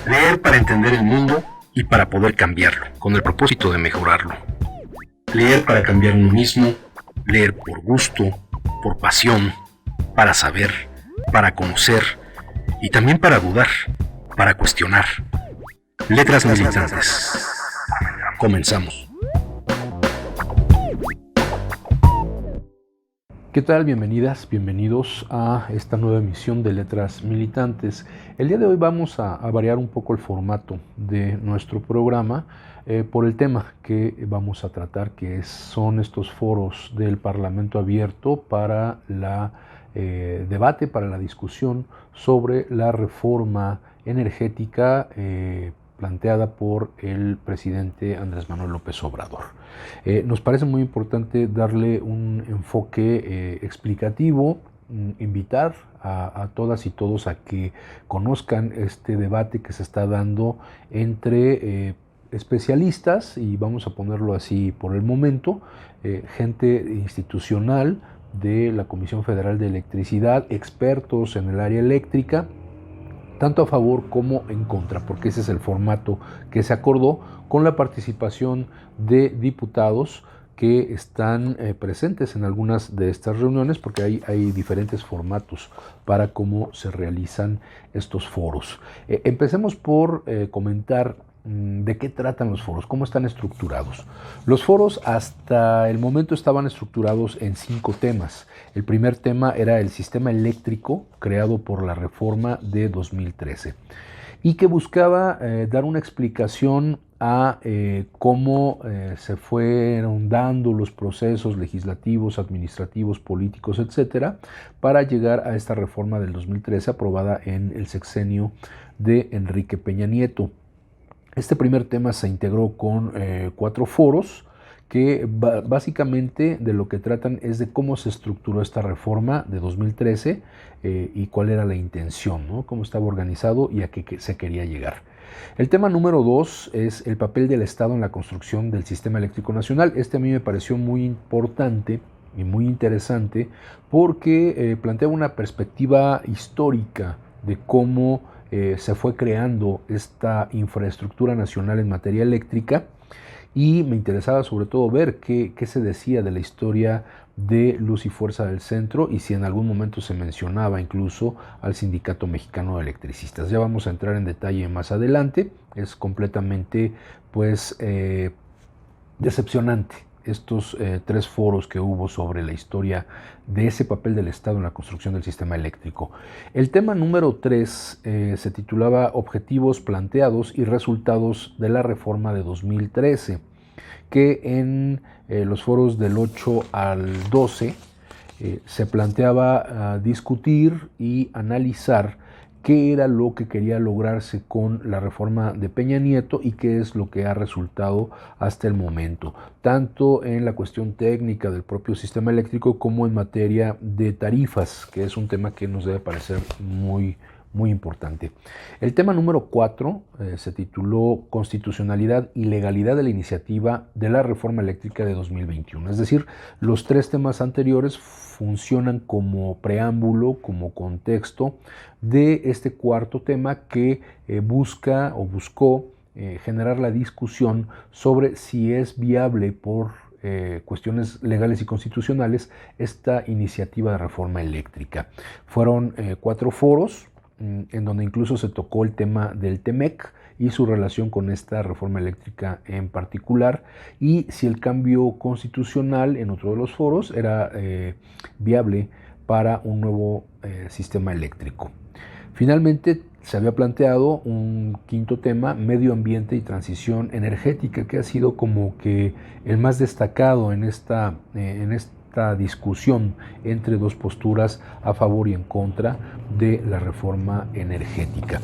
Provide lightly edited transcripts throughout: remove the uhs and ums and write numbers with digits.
Leer para entender el mundo y para poder cambiarlo, con el propósito de mejorarlo. Leer para cambiar uno mismo, leer por gusto, por pasión, para saber, para conocer y también para dudar, para cuestionar. Letras militantes. Comenzamos. ¿Qué tal? Bienvenidas, bienvenidos a esta nueva emisión de Letras Militantes. El día de hoy vamos a variar un poco el formato de nuestro programa por el tema que vamos a tratar, que son estos foros del Parlamento Abierto para la debate, para la discusión sobre la reforma energética planteada por el presidente Andrés Manuel López Obrador. Nos parece muy importante darle un enfoque explicativo, invitar a todas y todos a que conozcan este debate que se está dando entre especialistas, y vamos a ponerlo así por el momento, gente institucional de la Comisión Federal de Electricidad, expertos en el área eléctrica, tanto a favor como en contra, porque ese es el formato que se acordó, con la participación de diputados que están presentes en algunas de estas reuniones, porque hay diferentes formatos para cómo se realizan estos foros. Empecemos por comentar de qué tratan los foros, cómo están estructurados. Los foros hasta el momento estaban estructurados en 5 temas. El primer tema era el sistema eléctrico creado por la reforma de 2013 y que buscaba dar una explicación a cómo se fueron dando los procesos legislativos, administrativos, políticos, etcétera, para llegar a esta reforma del 2013 aprobada en el sexenio de Enrique Peña Nieto. Este primer tema se integró con 4 foros que básicamente de lo que tratan es de cómo se estructuró esta reforma de 2013 y cuál era la intención, ¿no? Cómo estaba organizado y a qué se quería llegar. El tema número 2 es el papel del Estado en la construcción del sistema eléctrico nacional. Este a mí me pareció muy importante y muy interesante porque plantea una perspectiva histórica de cómo se fue creando esta infraestructura nacional en materia eléctrica, y me interesaba sobre todo ver qué se decía de la historia de Luz y Fuerza del Centro y si en algún momento se mencionaba incluso al Sindicato Mexicano de Electricistas. Ya vamos a entrar en detalle más adelante. Es completamente decepcionante estos 3 foros que hubo sobre la historia de ese papel del Estado en la construcción del sistema eléctrico. El tema número 3 se titulaba Objetivos planteados y resultados de la reforma de 2013, que en los foros del 8 al 12 se planteaba discutir y analizar qué era lo que quería lograrse con la reforma de Peña Nieto y qué es lo que ha resultado hasta el momento, tanto en la cuestión técnica del propio sistema eléctrico como en materia de tarifas, que es un tema que nos debe parecer muy importante. El tema número 4 se tituló Constitucionalidad y legalidad de la iniciativa de la reforma eléctrica de 2021. Es decir, los 3 temas anteriores funcionan como preámbulo, como contexto de este cuarto tema que busca o buscó generar la discusión sobre si es viable por cuestiones legales y constitucionales esta iniciativa de reforma eléctrica. Fueron 4 foros en donde incluso se tocó el tema del TEMEC y su relación con esta reforma eléctrica en particular, y si el cambio constitucional en otro de los foros era viable para un nuevo sistema eléctrico. Finalmente se había planteado un 5.º tema, medio ambiente y transición energética, que ha sido como que el más destacado en esta discusión entre 2 posturas a favor y en contra de la reforma energética.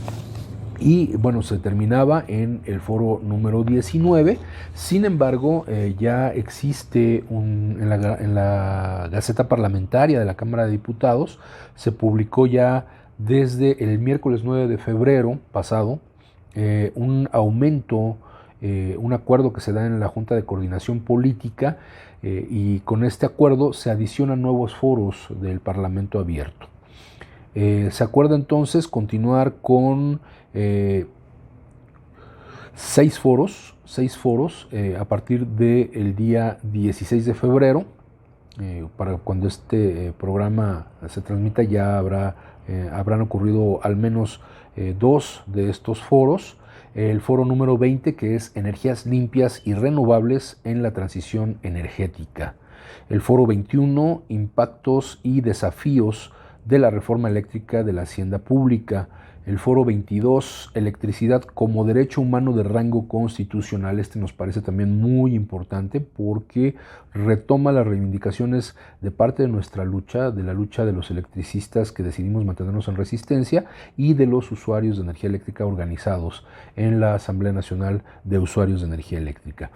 Y bueno, se terminaba en el foro número 19. Sin embargo, ya existe en la Gaceta Parlamentaria de la Cámara de Diputados, se publicó ya desde el miércoles 9 de febrero pasado un aumento, un acuerdo que se da en la Junta de Coordinación Política, y con este acuerdo se adicionan nuevos foros del Parlamento Abierto. Se acuerda entonces continuar con seis foros a partir del día 16 de febrero. Para cuando este programa se transmita ya habrán ocurrido al menos 2 de estos foros. El foro número 20, que es Energías limpias y renovables en la transición energética. El foro 21, Impactos y desafíos de la reforma eléctrica de la hacienda pública. El foro 22, electricidad como derecho humano de rango constitucional. Este nos parece también muy importante porque retoma las reivindicaciones de parte de nuestra lucha, de la lucha de los electricistas que decidimos mantenernos en resistencia y de los usuarios de energía eléctrica organizados en la Asamblea Nacional de Usuarios de Energía Eléctrica.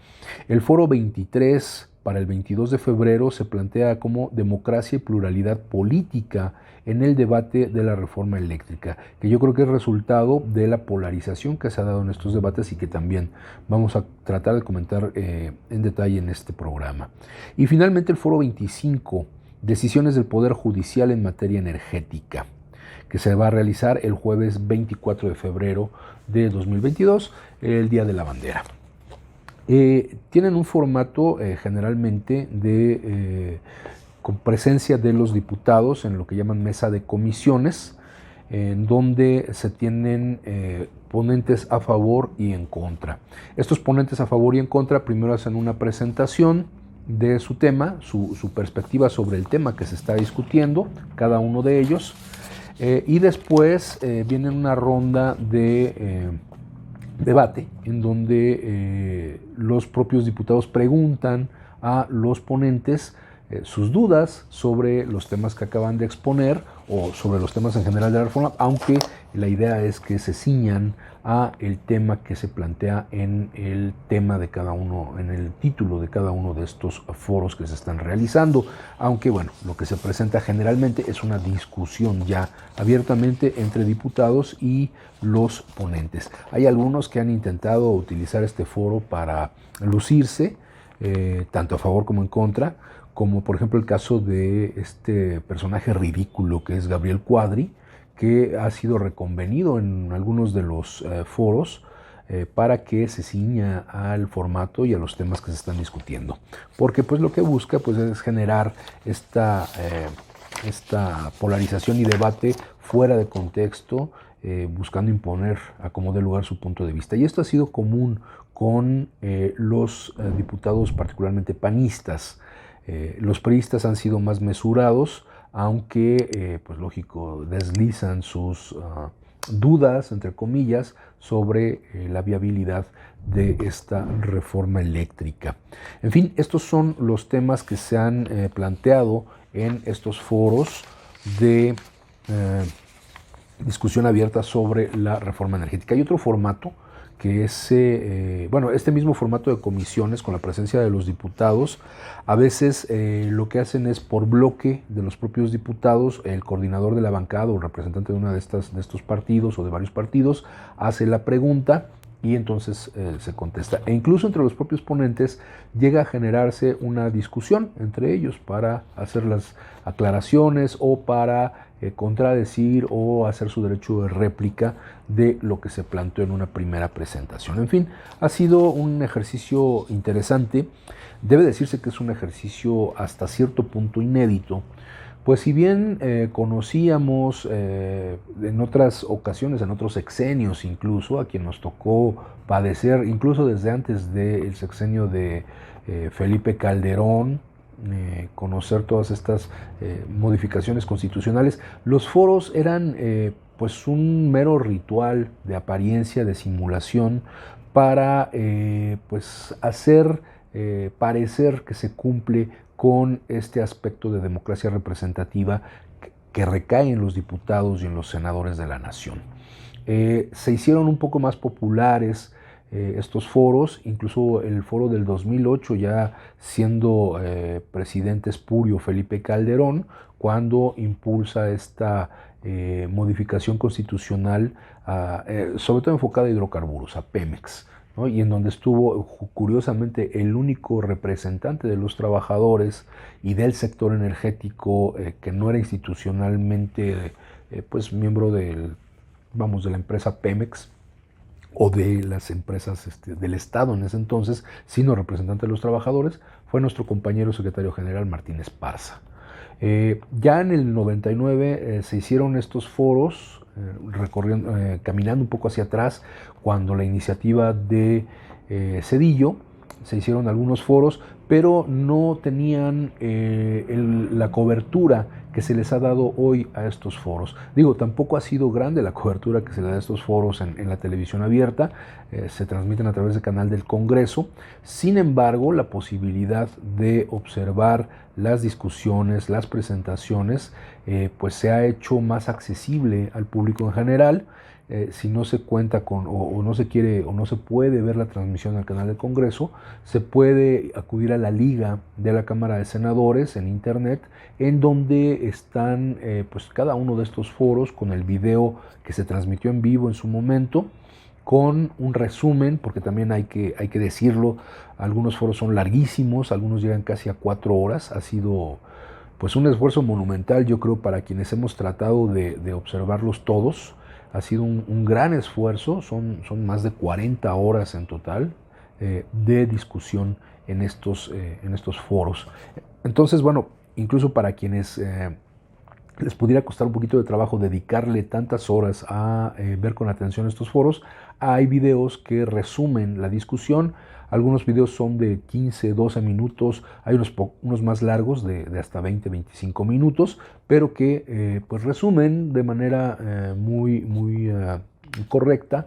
El foro 23, para el 22 de febrero, se plantea como democracia y pluralidad política en el debate de la reforma eléctrica, que yo creo que es resultado de la polarización que se ha dado en estos debates y que también vamos a tratar de comentar en detalle en este programa. Y finalmente el foro 25, decisiones del Poder Judicial en materia energética, que se va a realizar el jueves 24 de febrero de 2022, el Día de la Bandera. Tienen un formato generalmente con presencia de los diputados en lo que llaman mesa de comisiones, en donde se tienen ponentes a favor y en contra. Estos ponentes a favor y en contra primero hacen una presentación de su tema, su perspectiva sobre el tema que se está discutiendo, cada uno de ellos, y después viene una ronda de debate en donde los propios diputados preguntan a los ponentes sus dudas sobre los temas que acaban de exponer o sobre los temas en general de la reforma, aunque la idea es que se ciñan a el tema que se plantea en el tema de cada uno, en el título de cada uno de estos foros que se están realizando, aunque bueno, lo que se presenta generalmente es una discusión ya abiertamente entre diputados y los ponentes. Hay algunos que han intentado utilizar este foro para lucirse, tanto a favor como en contra, como por ejemplo el caso de este personaje ridículo que es Gabriel Cuadri, que ha sido reconvenido en algunos de los foros para que se ciña al formato y a los temas que se están discutiendo. Porque pues lo que busca pues es generar esta polarización y debate fuera de contexto, buscando imponer a como dé lugar su punto de vista. Y esto ha sido común con los diputados particularmente panistas. Los priistas han sido más mesurados, aunque, pues lógico, deslizan sus dudas, entre comillas, sobre la viabilidad de esta reforma eléctrica. En fin, estos son los temas que se han planteado en estos foros de discusión abierta sobre la reforma energética. Hay otro formato que es, este mismo formato de comisiones con la presencia de los diputados. A veces lo que hacen es por bloque de los propios diputados, el coordinador de la bancada o el representante de uno de estos partidos o de varios partidos hace la pregunta y entonces se contesta. E incluso entre los propios ponentes llega a generarse una discusión entre ellos para hacer las aclaraciones o para contradecir o hacer su derecho de réplica de lo que se planteó en una primera presentación. En fin, ha sido un ejercicio interesante. Debe decirse que es un ejercicio hasta cierto punto inédito, pues si bien conocíamos en otras ocasiones, en otros sexenios incluso, a quien nos tocó padecer, incluso desde antes del sexenio de Felipe Calderón, conocer todas estas modificaciones constitucionales, los foros eran pues un mero ritual de apariencia, de simulación, para pues hacer parecer que se cumple con este aspecto de democracia representativa que recae en los diputados y en los senadores de la nación. Se hicieron un poco más populares estos foros, incluso el foro del 2008, ya siendo presidente espurio Felipe Calderón, cuando impulsa esta modificación constitucional, sobre todo enfocada a hidrocarburos, a Pemex, ¿no? Y en donde estuvo curiosamente el único representante de los trabajadores y del sector energético que no era institucionalmente pues miembro de la empresa Pemex, o de las empresas del Estado en ese entonces, sino representante de los trabajadores, fue nuestro compañero secretario general Martín Esparza. Ya en el 99 se hicieron estos foros, caminando un poco hacia atrás, cuando la iniciativa de Zedillo, se hicieron algunos foros, pero no tenían la cobertura que se les ha dado hoy a estos foros. Digo, tampoco ha sido grande la cobertura que se le da a estos foros en la televisión abierta, se transmiten a través del canal del Congreso. Sin embargo, la posibilidad de observar las discusiones, las presentaciones, pues se ha hecho más accesible al público en general. Si no se cuenta con o no se quiere o no se puede ver la transmisión al canal del Congreso, se puede acudir a la liga de la Cámara de Senadores en internet, en donde están pues cada uno de estos foros con el video que se transmitió en vivo en su momento, con un resumen, porque también hay que decirlo, algunos foros son larguísimos, algunos llegan casi a 4 horas. Ha sido pues un esfuerzo monumental, yo creo, para quienes hemos tratado de observarlos todos. Ha sido un gran esfuerzo, son más de 40 horas en total de discusión en estos foros. Entonces, bueno, incluso para quienes les pudiera costar un poquito de trabajo dedicarle tantas horas a ver con atención estos foros, hay videos que resumen la discusión. Algunos videos son de 15, 12 minutos, hay unos más largos de hasta 20, 25 minutos, pero que pues resumen de manera muy correcta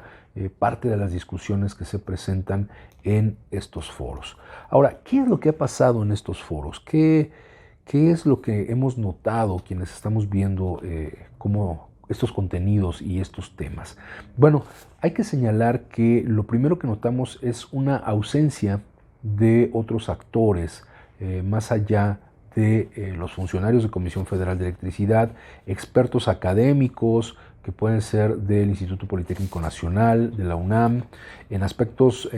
parte de las discusiones que se presentan en estos foros. Ahora, ¿qué es lo que ha pasado en estos foros? ¿Qué es lo que hemos notado quienes estamos viendo cómo estos contenidos y estos temas? Bueno, hay que señalar que lo primero que notamos es una ausencia de otros actores, más allá de los funcionarios de Comisión Federal de Electricidad, expertos académicos que pueden ser del Instituto Politécnico Nacional, de la UNAM, en aspectos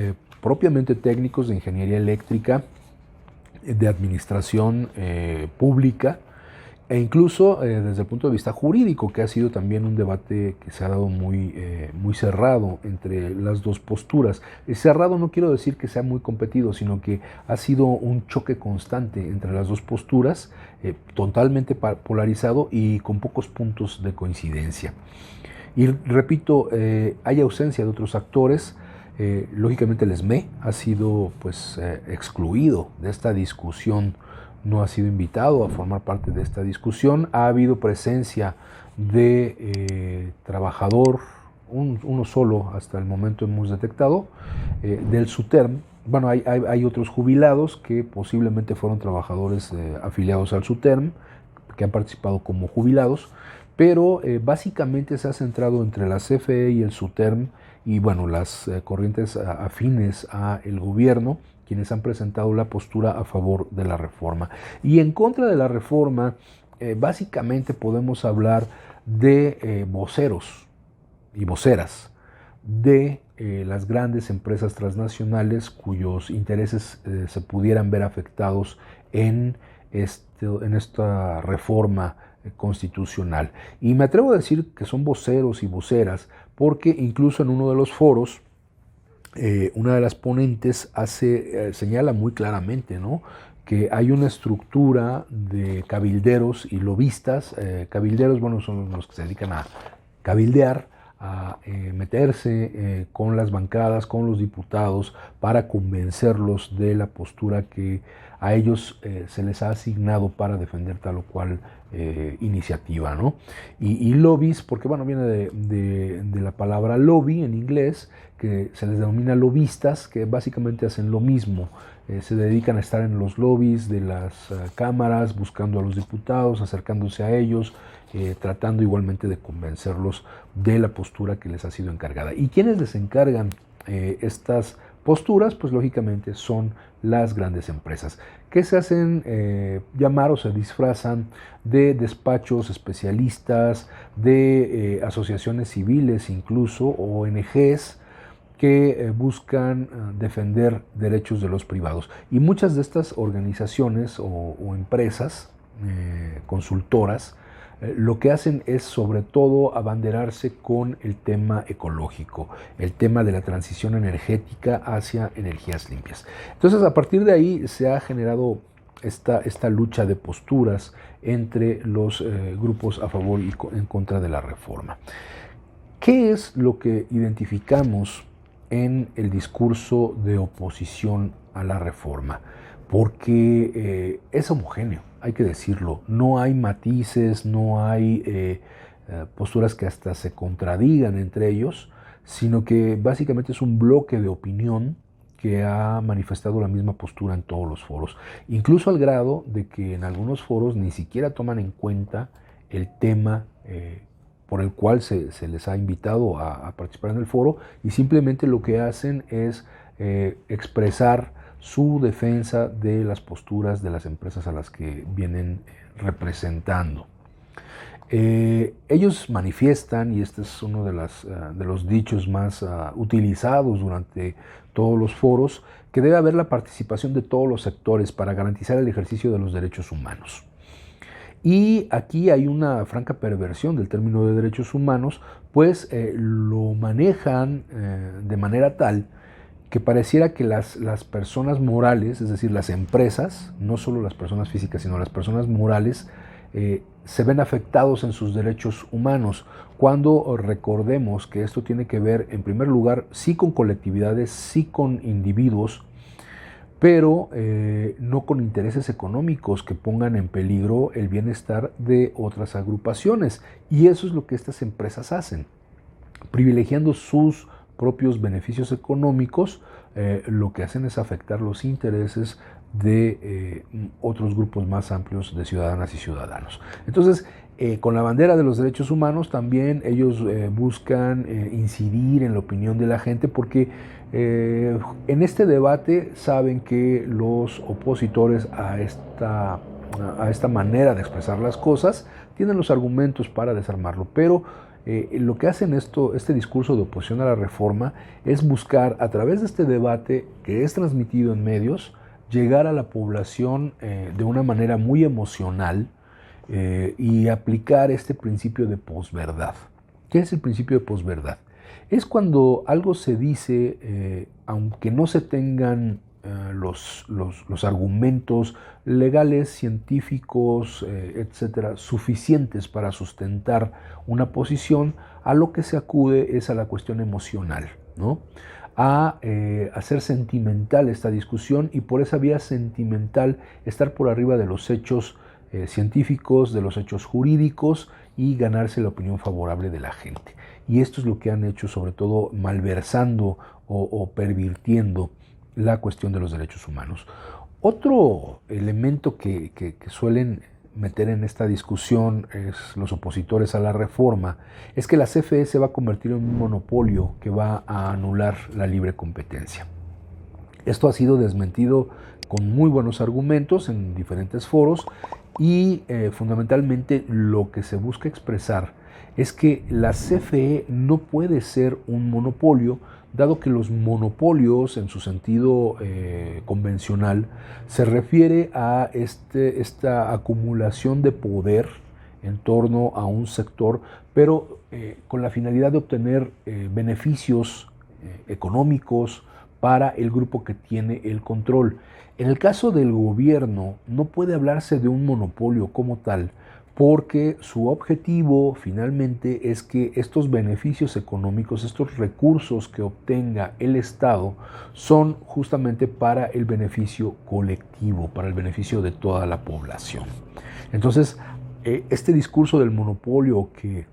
propiamente técnicos de ingeniería eléctrica, de administración pública, e incluso desde el punto de vista jurídico, que ha sido también un debate que se ha dado muy cerrado entre las dos posturas. Cerrado no quiero decir que sea muy competido, sino que ha sido un choque constante entre las dos posturas, totalmente polarizado y con pocos puntos de coincidencia. Y repito, hay ausencia de otros actores. Lógicamente el ESME ha sido pues excluido de esta discusión, no ha sido invitado a formar parte de esta discusión. Ha habido presencia de trabajador, uno solo hasta el momento hemos detectado, del SUTERM. Bueno, hay otros jubilados que posiblemente fueron trabajadores afiliados al SUTERM, que han participado como jubilados, pero básicamente se ha centrado entre la CFE y el SUTERM y bueno, las corrientes afines al gobierno, quienes han presentado la postura a favor de la reforma. Y en contra de la reforma, básicamente podemos hablar de voceros y voceras de las grandes empresas transnacionales cuyos intereses se pudieran ver afectados en esta reforma constitucional. Y me atrevo a decir que son voceros y voceras porque incluso en uno de los foros, una de las ponentes señala muy claramente, ¿no?, que hay una estructura de cabilderos y lobistas. Cabilderos, bueno, son los que se dedican a cabildear, a meterse con las bancadas, con los diputados, para convencerlos de la postura que a ellos se les ha asignado para defender tal o cual iniciativa, ¿no? Y lobbies, porque bueno, viene de la palabra lobby en inglés, que se les denomina lobistas, que básicamente hacen lo mismo. Se dedican a estar en los lobbies de las cámaras, buscando a los diputados, acercándose a ellos, tratando igualmente de convencerlos de la postura que les ha sido encargada. ¿Y quiénes les encargan estas posturas? Pues lógicamente son las grandes empresas, que se hacen llamar o se disfrazan de despachos especialistas, de asociaciones civiles, incluso ONGs, que buscan defender derechos de los privados. Y muchas de estas organizaciones o empresas consultoras lo que hacen es sobre todo abanderarse con el tema ecológico, el tema de la transición energética hacia energías limpias. Entonces, a partir de ahí se ha generado esta lucha de posturas entre los grupos a favor y en contra de la reforma. ¿Qué es lo que identificamos en el discurso de oposición a la reforma? Porque es homogéneo, hay que decirlo. No hay matices, no hay posturas que hasta se contradigan entre ellos, sino que básicamente es un bloque de opinión que ha manifestado la misma postura en todos los foros, incluso al grado de que en algunos foros ni siquiera toman en cuenta el tema por el cual se les ha invitado a participar en el foro, y simplemente lo que hacen es expresar su defensa de las posturas de las empresas a las que vienen representando. Ellos manifiestan, y este es uno de los dichos más utilizados durante todos los foros, que debe haber la participación de todos los sectores para garantizar el ejercicio de los derechos humanos. Y aquí hay una franca perversión del término de derechos humanos, pues lo manejan de manera tal que pareciera que las personas morales, es decir, las empresas, no solo las personas físicas, sino las personas morales, se ven afectados en sus derechos humanos, cuando recordemos que esto tiene que ver, en primer lugar, sí con colectividades, sí con individuos, pero no con intereses económicos que pongan en peligro el bienestar de otras agrupaciones. Y eso es lo que estas empresas hacen, privilegiando sus propios beneficios económicos, lo que hacen es afectar los intereses de otros grupos más amplios de ciudadanas y ciudadanos. Entonces, con la bandera de los derechos humanos también ellos buscan incidir en la opinión de la gente, porque en este debate saben que los opositores a esta manera de expresar las cosas tienen los argumentos para desarmarlo, pero lo que hacen este discurso de oposición a la reforma es buscar, a través de este debate que es transmitido en medios, llegar a la población de una manera muy emocional y aplicar este principio de posverdad. ¿Qué es el principio de posverdad? Es cuando algo se dice, aunque no se tengan los argumentos legales, científicos, etcétera, suficientes para sustentar una posición, a lo que se acude es a la cuestión emocional, ¿no? A hacer sentimental esta discusión, y por esa vía sentimental estar por arriba de los hechos científicos, de los hechos jurídicos, y ganarse la opinión favorable de la gente. Y esto es lo que han hecho, sobre todo malversando o pervirtiendo la cuestión de los derechos humanos. Otro elemento que suelen meter en esta discusión los opositores a la reforma es que la CFE se va a convertir en un monopolio que va a anular la libre competencia. Esto ha sido desmentido con muy buenos argumentos en diferentes foros, y fundamentalmente lo que se busca expresar es que la CFE no puede ser un monopolio, dado que los monopolios en su sentido convencional se refiere a esta acumulación de poder en torno a un sector, pero con la finalidad de obtener beneficios económicos para el grupo que tiene el control. En el caso del gobierno no puede hablarse de un monopolio como tal, porque su objetivo finalmente es que estos beneficios económicos, estos recursos que obtenga el Estado, son justamente para el beneficio colectivo, para el beneficio de toda la población. Entonces, este discurso del monopolio que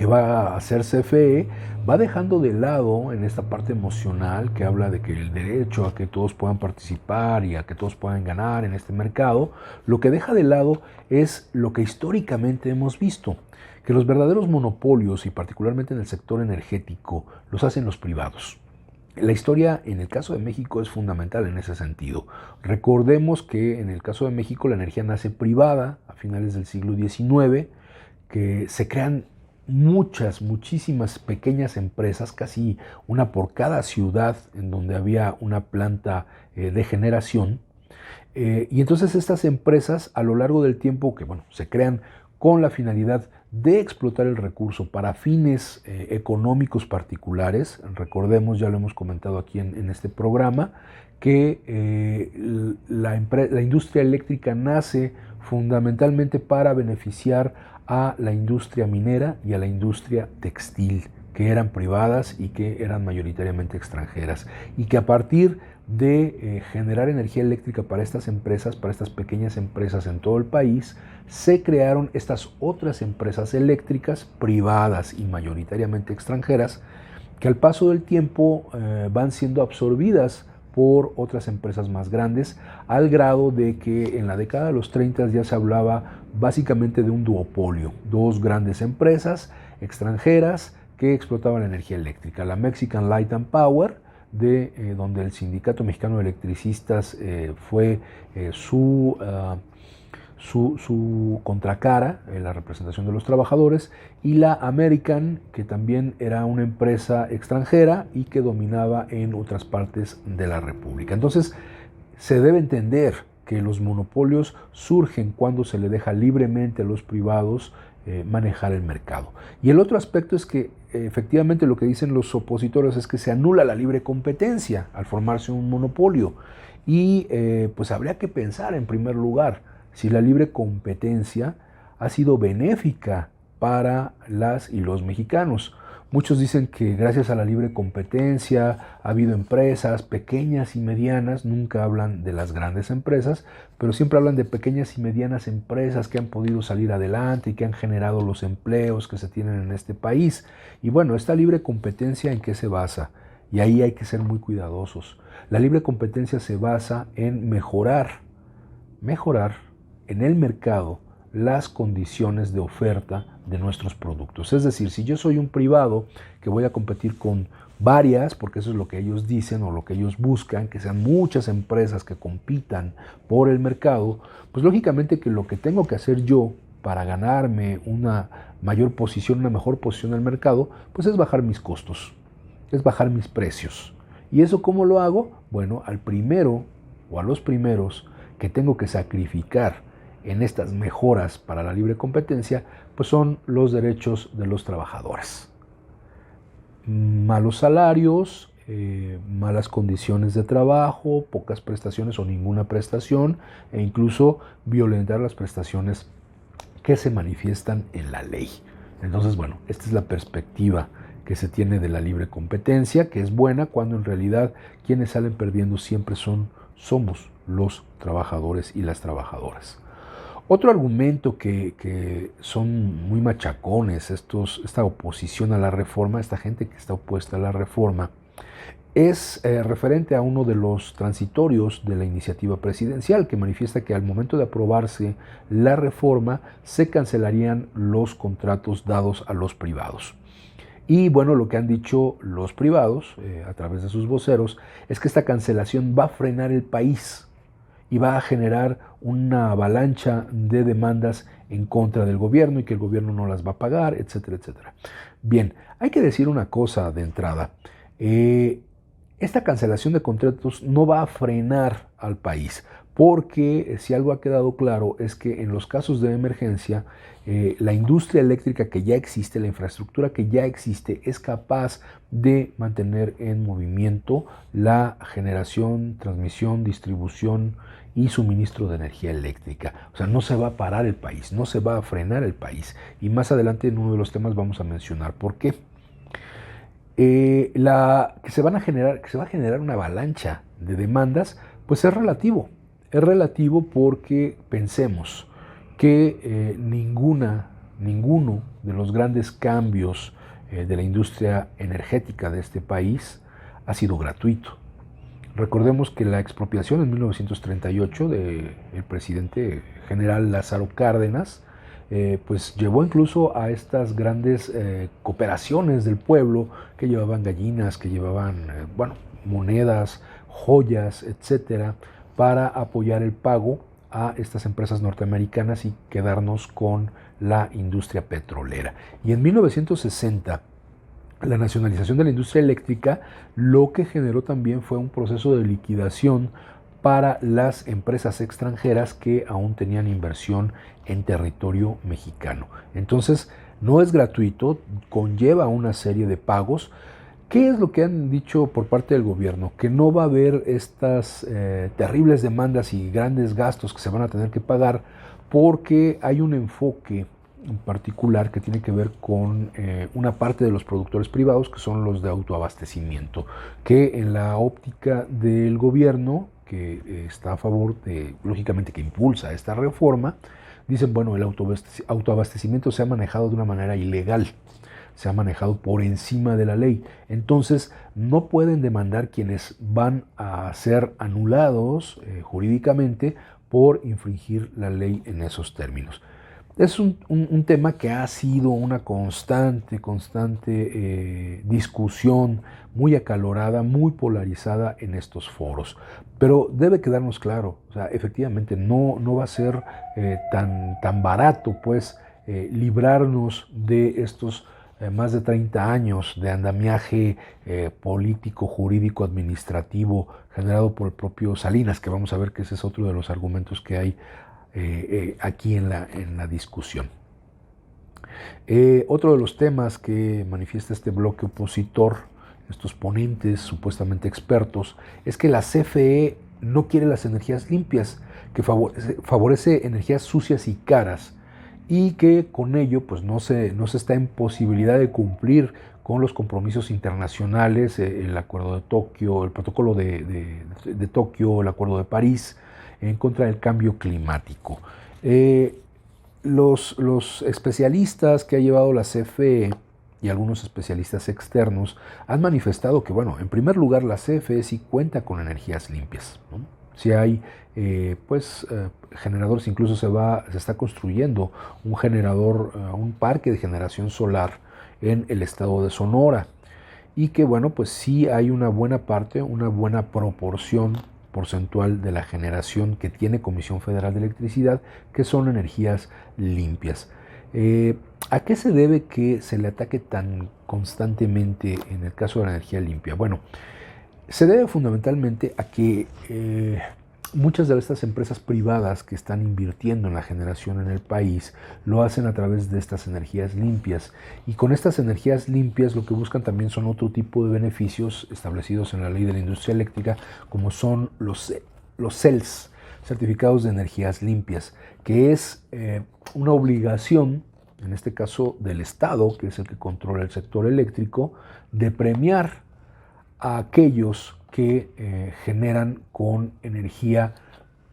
va a hacer CFE va dejando de lado en esta parte emocional que habla de que el derecho a que todos puedan participar y a que todos puedan ganar en este mercado, lo que deja de lado es lo que históricamente hemos visto, que los verdaderos monopolios, y particularmente en el sector energético, los hacen los privados. La historia en el caso de México es fundamental en ese sentido. Recordemos que en el caso de México la energía nace privada a finales del siglo XIX, que se crean muchísimas pequeñas empresas, casi una por cada ciudad en donde había una planta de generación. Y entonces estas empresas, a lo largo del tiempo, que se crean con la finalidad de explotar el recurso para fines económicos particulares. Recordemos, ya lo hemos comentado aquí en este programa, que la industria eléctrica nace fundamentalmente para beneficiar a la industria minera y a la industria textil, que eran privadas y que eran mayoritariamente extranjeras, y que a partir de generar energía eléctrica para estas empresas, para estas pequeñas empresas en todo el país, se crearon estas otras empresas eléctricas privadas y mayoritariamente extranjeras, que al paso del tiempo van siendo absorbidas por otras empresas más grandes, al grado de que en la década de los 30 ya se hablaba básicamente de un duopolio, dos grandes empresas extranjeras que explotaban la energía eléctrica, la Mexican Light and Power, donde el Sindicato Mexicano de Electricistas fue su contracara, la representación de los trabajadores, y la American, que también era una empresa extranjera y que dominaba en otras partes de la República. Entonces, se debe entender que los monopolios surgen cuando se le deja libremente a los privados manejar el mercado. Y el otro aspecto es que efectivamente lo que dicen los opositores es que se anula la libre competencia al formarse un monopolio. Y pues habría que pensar en primer lugar si la libre competencia ha sido benéfica para las y los mexicanos. Muchos dicen que gracias a la libre competencia ha habido empresas pequeñas y medianas, nunca hablan de las grandes empresas, pero siempre hablan de pequeñas y medianas empresas que han podido salir adelante y que han generado los empleos que se tienen en este país. Y bueno, esta libre competencia, ¿en qué se basa? Y ahí hay que ser muy cuidadosos. La libre competencia se basa en mejorar en el mercado las condiciones de oferta de nuestros productos. Es decir, si yo soy un privado que voy a competir con varias, porque eso es lo que ellos dicen o lo que ellos buscan, que sean muchas empresas que compitan por el mercado, pues lógicamente que lo que tengo que hacer yo para ganarme una mayor posición, una mejor posición en el mercado, pues es bajar mis costos, es bajar mis precios. ¿Y eso cómo lo hago? Bueno, al primero o a los primeros que tengo que sacrificar en estas mejoras para la libre competencia, pues son los derechos de los trabajadores. Malos salarios, malas condiciones de trabajo, pocas prestaciones o ninguna prestación, e incluso violentar las prestaciones que se manifiestan en la ley. Entonces, bueno, esta es la perspectiva que se tiene de la libre competencia, que es buena cuando en realidad quienes salen perdiendo siempre somos los trabajadores y las trabajadoras. Otro argumento que son muy machacones, esta oposición a la reforma, esta gente que está opuesta a la reforma, es referente a uno de los transitorios de la iniciativa presidencial, que manifiesta que al momento de aprobarse la reforma se cancelarían los contratos dados a los privados. Y bueno, lo que han dicho los privados a través de sus voceros es que esta cancelación va a frenar el país y va a generar una avalancha de demandas en contra del gobierno y que el gobierno no las va a pagar, etcétera, etcétera. Bien, hay que decir una cosa de entrada. Esta cancelación de contratos no va a frenar al país, porque si algo ha quedado claro es que en los casos de emergencia, la industria eléctrica que ya existe, la infraestructura que ya existe, es capaz de mantener en movimiento la generación, transmisión, distribución y suministro de energía eléctrica. O sea, no se va a parar el país, no se va a frenar el país. Y más adelante en uno de los temas vamos a mencionar por qué. Que se va a generar una avalancha de demandas, pues es relativo. Es relativo porque pensemos que ninguno de los grandes cambios de la industria energética de este país ha sido gratuito. Recordemos que la expropiación en 1938 del presidente general Lázaro Cárdenas pues llevó incluso a estas grandes cooperaciones del pueblo que llevaban gallinas, que llevaban monedas, joyas, etcétera, para apoyar el pago a estas empresas norteamericanas y quedarnos con la industria petrolera. Y en 1960, la nacionalización de la industria eléctrica lo que generó también fue un proceso de liquidación para las empresas extranjeras que aún tenían inversión en territorio mexicano. Entonces, no es gratuito, conlleva una serie de pagos. ¿Qué es lo que han dicho por parte del gobierno? Que no va a haber estas terribles demandas y grandes gastos que se van a tener que pagar porque hay un enfoque en particular que tiene que ver con una parte de los productores privados que son los de autoabastecimiento, que en la óptica del gobierno, que está a favor de, lógicamente, que impulsa esta reforma, dicen, bueno, el autoabastecimiento se ha manejado de una manera ilegal, se ha manejado por encima de la ley. Entonces, no pueden demandar quienes van a ser anulados jurídicamente por infringir la ley en esos términos. Es un tema que ha sido una constante discusión, muy acalorada, muy polarizada en estos foros. Pero debe quedarnos claro, o sea, efectivamente no va a ser tan barato, pues, librarnos de estos más de 30 años de andamiaje político, jurídico, administrativo, generado por el propio Salinas, que vamos a ver que ese es otro de los argumentos que hay aquí en la discusión. Otro de los temas que manifiesta este bloque opositor, estos ponentes supuestamente expertos, es que la CFE no quiere las energías limpias, que favorece energías sucias y caras, y que con ello pues no se está en posibilidad de cumplir con los compromisos internacionales, el Acuerdo de Tokio, el Protocolo de Tokio, el Acuerdo de París, en contra del cambio climático. Los especialistas que ha llevado la CFE y algunos especialistas externos han manifestado que, bueno, en primer lugar la CFE sí cuenta con energías limpias, ¿no? Si hay generadores, incluso se está construyendo un generador, un parque de generación solar en el estado de Sonora, y que, bueno, pues sí hay una buena parte, una buena proporción porcentual de la generación que tiene Comisión Federal de Electricidad, que son energías limpias. ¿A qué se debe que se le ataque tan constantemente en el caso de la energía limpia? Bueno, se debe fundamentalmente a que muchas de estas empresas privadas que están invirtiendo en la generación en el país lo hacen a través de estas energías limpias, y con estas energías limpias lo que buscan también son otro tipo de beneficios establecidos en la ley de la industria eléctrica, como son los CELS, certificados de energías limpias, que es una obligación, en este caso del Estado, que es el que controla el sector eléctrico, de premiar a aquellos que generan con energía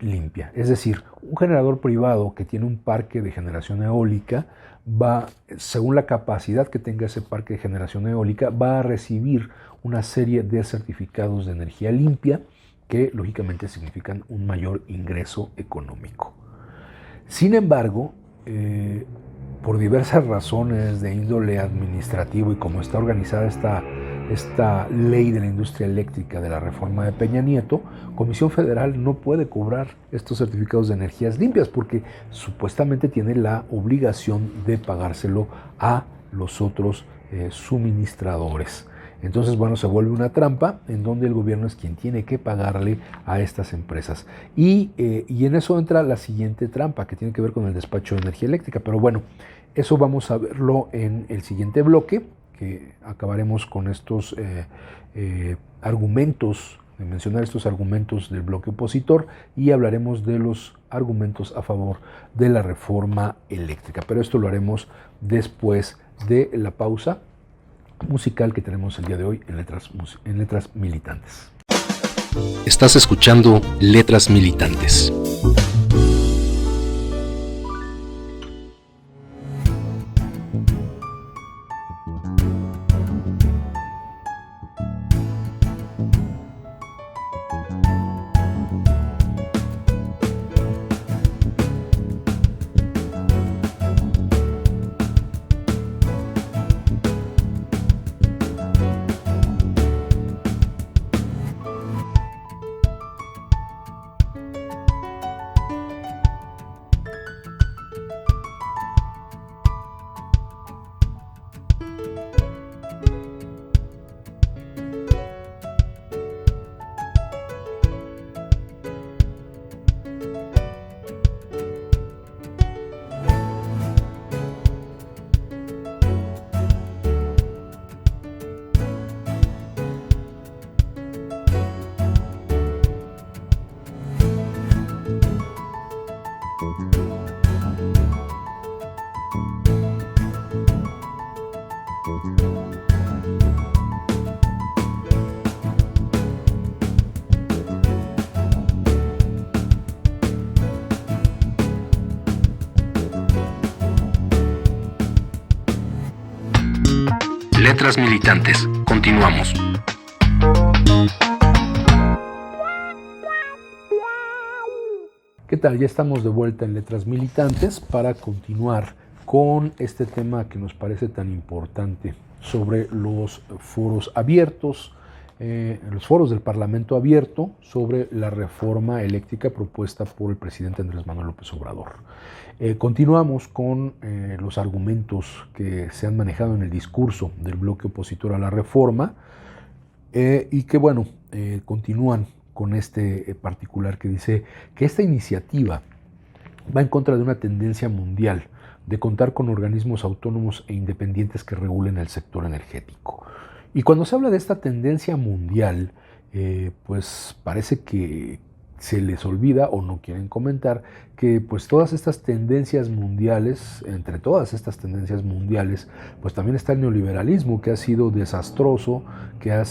limpia. Es decir, un generador privado que tiene un parque de generación eólica va, según la capacidad que tenga ese parque de generación eólica, va a recibir una serie de certificados de energía limpia que lógicamente significan un mayor ingreso económico. Sin embargo, por diversas razones de índole administrativo y como está organizada esta ley de la industria eléctrica de la reforma de Peña Nieto, Comisión Federal no puede cobrar estos certificados de energías limpias porque supuestamente tiene la obligación de pagárselo a los otros suministradores. Entonces, bueno, se vuelve una trampa en donde el gobierno es quien tiene que pagarle a estas empresas. Y en eso entra la siguiente trampa que tiene que ver con el despacho de energía eléctrica. Pero bueno, eso vamos a verlo en el siguiente bloque, que acabaremos con estos argumentos, de mencionar estos argumentos del bloque opositor, y hablaremos de los argumentos a favor de la reforma eléctrica. Pero esto lo haremos después de la pausa musical que tenemos el día de hoy en Letras Militantes. Estás escuchando Letras Militantes. Letras militantes. Continuamos. ¿Qué tal? Ya estamos de vuelta en Letras Militantes para continuar con este tema que nos parece tan importante sobre los foros abiertos, los foros del Parlamento abierto sobre la reforma eléctrica propuesta por el presidente Andrés Manuel López Obrador. Continuamos con los argumentos que se han manejado en el discurso del bloque opositor a la reforma y que, bueno, continúan con este particular que dice que esta iniciativa va en contra de una tendencia mundial de contar con organismos autónomos e independientes que regulen el sector energético. Y cuando se habla de esta tendencia mundial, pues parece que se les olvida o no quieren comentar que pues todas estas tendencias mundiales, entre todas estas tendencias mundiales, pues también está el neoliberalismo, que ha sido desastroso, que ha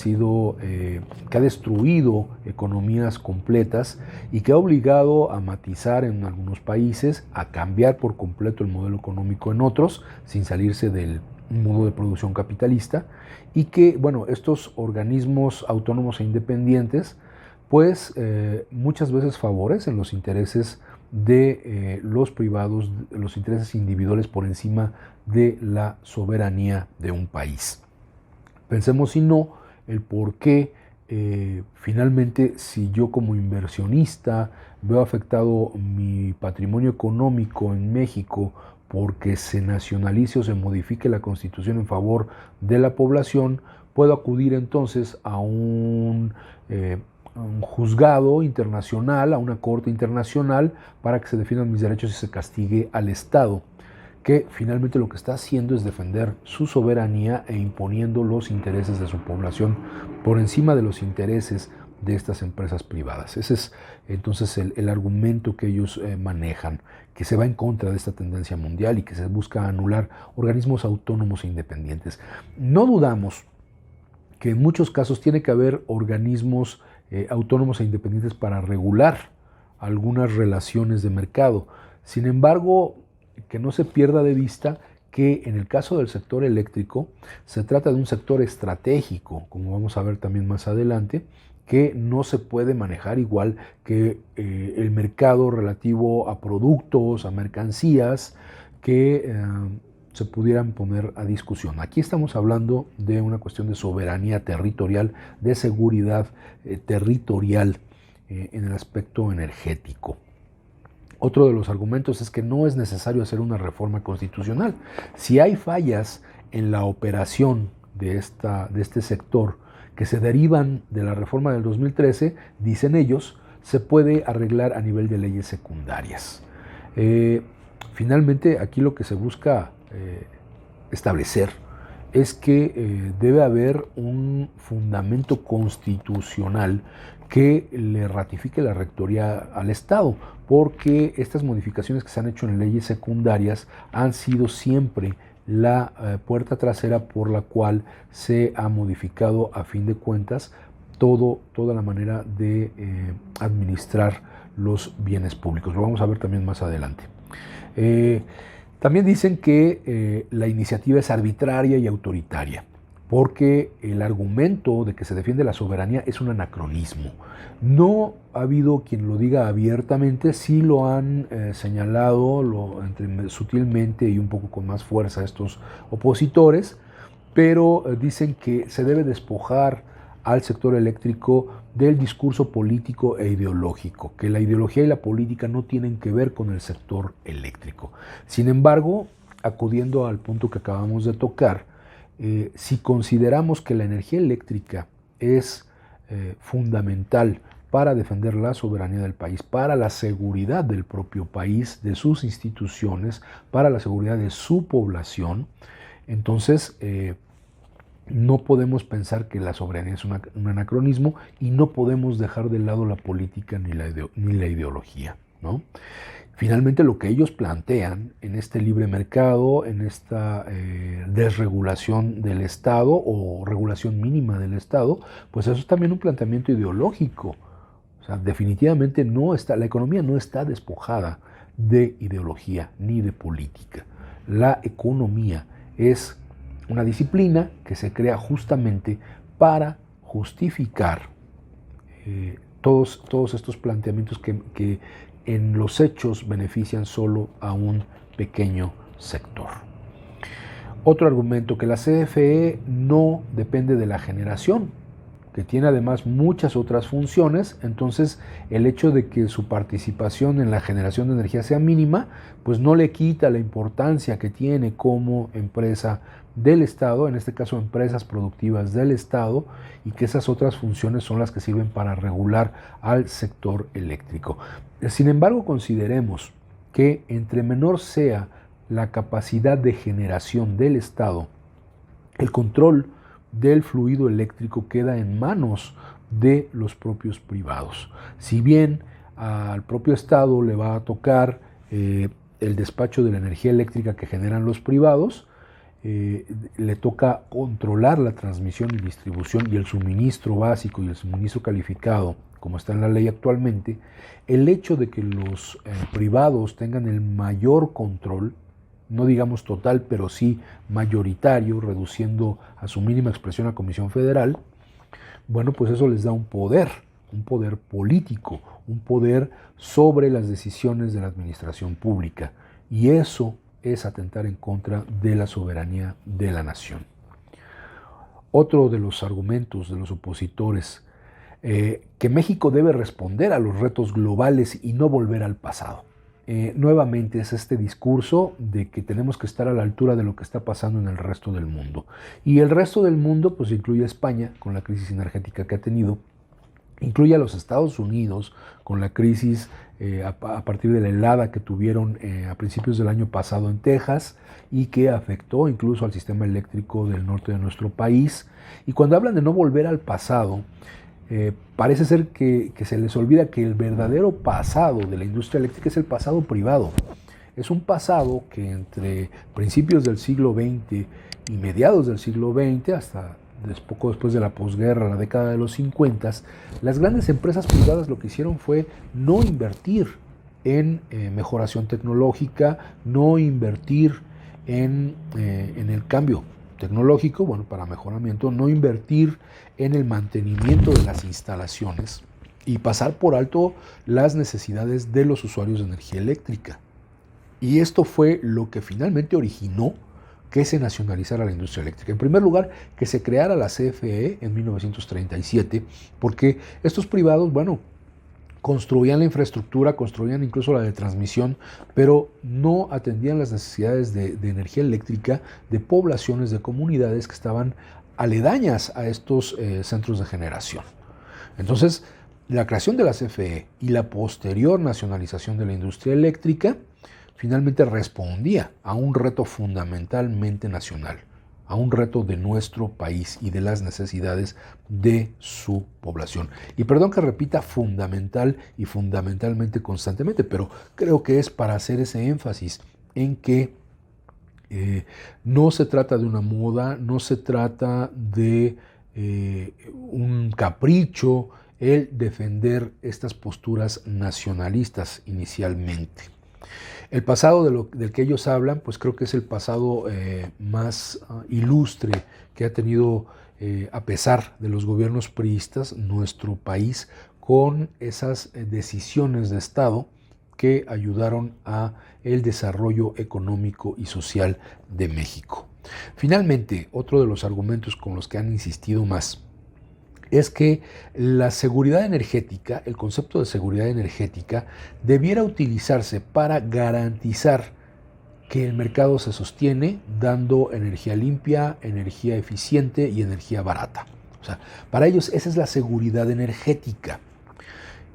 destruido economías completas y que ha obligado a matizar en algunos países, a cambiar por completo el modelo económico en otros, sin salirse del modo de producción capitalista, y que, bueno, estos organismos autónomos e independientes pues muchas veces favorecen los intereses de los privados, los intereses individuales por encima de la soberanía de un país. Pensemos si no el por qué finalmente, si yo como inversionista veo afectado mi patrimonio económico en México porque se nacionalice o se modifique la Constitución en favor de la población, puedo acudir entonces a un juzgado internacional, a una corte internacional, para que se defiendan mis derechos y se castigue al Estado, que finalmente lo que está haciendo es defender su soberanía e imponiendo los intereses de su población por encima de los intereses de estas empresas privadas. Ese es entonces el argumento que ellos manejan, que se va en contra de esta tendencia mundial y que se busca anular organismos autónomos e independientes. No dudamos que en muchos casos tiene que haber organismos autónomos e independientes para regular algunas relaciones de mercado. Sin embargo, que no se pierda de vista que en el caso del sector eléctrico se trata de un sector estratégico, como vamos a ver también más adelante, que no se puede manejar igual que el mercado relativo a productos, a mercancías, que se pudieran poner a discusión. Aquí estamos hablando de una cuestión de soberanía territorial, de seguridad territorial en el aspecto energético. Otro de los argumentos es que no es necesario hacer una reforma constitucional. Si hay fallas en la operación de este sector que se derivan de la reforma del 2013, dicen ellos, se puede arreglar a nivel de leyes secundarias. Finalmente, aquí lo que se busca establecer es que debe haber un fundamento constitucional que le ratifique la rectoría al Estado, porque estas modificaciones que se han hecho en leyes secundarias han sido siempre la puerta trasera por la cual se ha modificado a fin de cuentas toda la manera de administrar los bienes públicos. Lo vamos a ver también más adelante. También dicen que la iniciativa es arbitraria y autoritaria, porque el argumento de que se defiende la soberanía es un anacronismo. No ha habido quien lo diga abiertamente, sí lo han señalado sutilmente y un poco con más fuerza estos opositores, pero dicen que se debe despojar al sector eléctrico del discurso político e ideológico, que la ideología y la política no tienen que ver con el sector eléctrico. Sin embargo, acudiendo al punto que acabamos de tocar, si consideramos que la energía eléctrica es fundamental para defender la soberanía del país, para la seguridad del propio país, de sus instituciones, para la seguridad de su población, entonces no podemos pensar que la soberanía es un anacronismo y no podemos dejar de lado la política ni la ideología, ¿no? Finalmente, lo que ellos plantean en este libre mercado, en esta desregulación del Estado o regulación mínima del Estado, pues eso es también un planteamiento ideológico. O sea, definitivamente la economía no está despojada de ideología ni de política. La economía es una disciplina que se crea justamente para justificar todos estos planteamientos que en los hechos benefician solo a un pequeño sector. Otro argumento, que la CFE no depende de la generación, que tiene además muchas otras funciones. Entonces el hecho de que su participación en la generación de energía sea mínima, pues no le quita la importancia que tiene como empresa del Estado, en este caso empresas productivas del Estado, y que esas otras funciones son las que sirven para regular al sector eléctrico. Sin embargo, consideremos que entre menor sea la capacidad de generación del Estado, el control del fluido eléctrico queda en manos de los propios privados. Si bien al propio Estado le va a tocar el despacho de la energía eléctrica que generan los privados, le toca controlar la transmisión y distribución y el suministro básico y el suministro calificado, como está en la ley actualmente. El hecho de que los privados tengan el mayor control, no digamos total, pero sí mayoritario, reduciendo a su mínima expresión a Comisión Federal, bueno, pues eso les da un poder político, un poder sobre las decisiones de la administración pública, y eso es atentar en contra de la soberanía de la nación. Otro de los argumentos de los opositores, que México debe responder a los retos globales y no volver al pasado. Nuevamente es este discurso de que tenemos que estar a la altura de lo que está pasando en el resto del mundo. Y el resto del mundo pues incluye a España con la crisis energética que ha tenido, incluye a los Estados Unidos con la crisis a partir de la helada que tuvieron a principios del año pasado en Texas y que afectó incluso al sistema eléctrico del norte de nuestro país. Y cuando hablan de no volver al pasado, parece ser que se les olvida que el verdadero pasado de la industria eléctrica es el pasado privado. Es un pasado que entre principios del siglo XX y mediados del siglo XX, hasta poco después de la posguerra, la década de los 50, las grandes empresas privadas lo que hicieron fue no invertir en mejoración tecnológica, no invertir en el cambio tecnológico, bueno, para mejoramiento, no invertir en el mantenimiento de las instalaciones y pasar por alto las necesidades de los usuarios de energía eléctrica. Y esto fue lo que finalmente originó que se nacionalizara la industria eléctrica. En primer lugar, que se creara la CFE en 1937, porque estos privados, bueno, construían la infraestructura, construían incluso la de transmisión, pero no atendían las necesidades de energía eléctrica de poblaciones, de comunidades que estaban aledañas a estos centros de generación. Entonces, la creación de la CFE y la posterior nacionalización de la industria eléctrica finalmente respondía a un reto fundamentalmente nacional, a un reto de nuestro país y de las necesidades de su población. Y perdón que repita fundamental y fundamentalmente constantemente, pero creo que es para hacer ese énfasis en que no se trata de una moda, no se trata de un capricho el defender estas posturas nacionalistas inicialmente. El pasado del que ellos hablan, pues creo que es el pasado más ilustre que ha tenido, a pesar de los gobiernos priistas, nuestro país, con esas decisiones de Estado que ayudaron a el desarrollo económico y social de México. Finalmente, otro de los argumentos con los que han insistido más es que la seguridad energética, el concepto de seguridad energética, debiera utilizarse para garantizar que el mercado se sostiene dando energía limpia, energía eficiente y energía barata. O sea, para ellos esa es la seguridad energética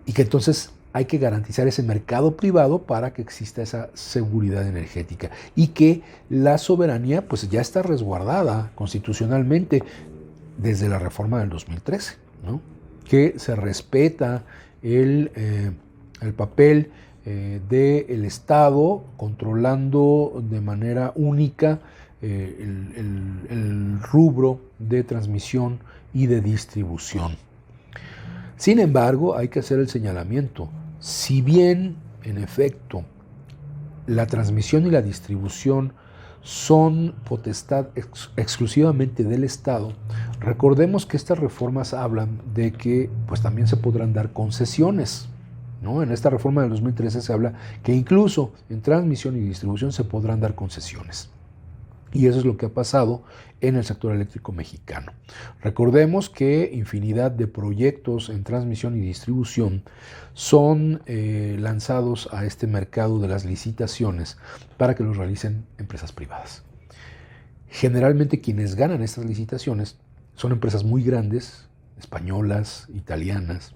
y que entonces hay que garantizar ese mercado privado para que exista esa seguridad energética y que la soberanía pues ya está resguardada constitucionalmente desde la reforma del 2013, ¿no? Que se respeta el papel del Estado controlando de manera única el rubro de transmisión y de distribución. Sin embargo, hay que hacer el señalamiento. Si bien, en efecto, la transmisión y la distribución son potestad exclusivamente del Estado, recordemos que estas reformas hablan de que pues, también se podrán dar concesiones, ¿no? En esta reforma del 2013 se habla que incluso en transmisión y distribución se podrán dar concesiones. Y eso es lo que ha pasado en el sector eléctrico mexicano. Recordemos que infinidad de proyectos en transmisión y distribución son lanzados a este mercado de las licitaciones para que los realicen empresas privadas. Generalmente quienes ganan estas licitaciones son empresas muy grandes, españolas, italianas,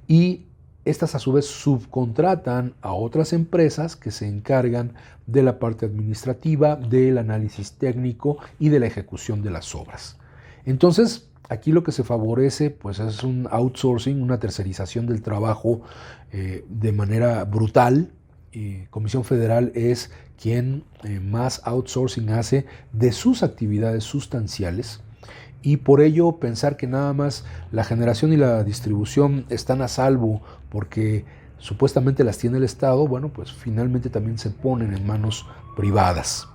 y estas a su vez subcontratan a otras empresas que se encargan de la parte administrativa, del análisis técnico y de la ejecución de las obras. Entonces, aquí lo que se favorece pues, es un outsourcing, una tercerización del trabajo de manera brutal. Comisión Federal es quien más outsourcing hace de sus actividades sustanciales. Y por ello pensar que nada más la generación y la distribución están a salvo porque supuestamente las tiene el Estado, bueno, pues finalmente también se ponen en manos privadas.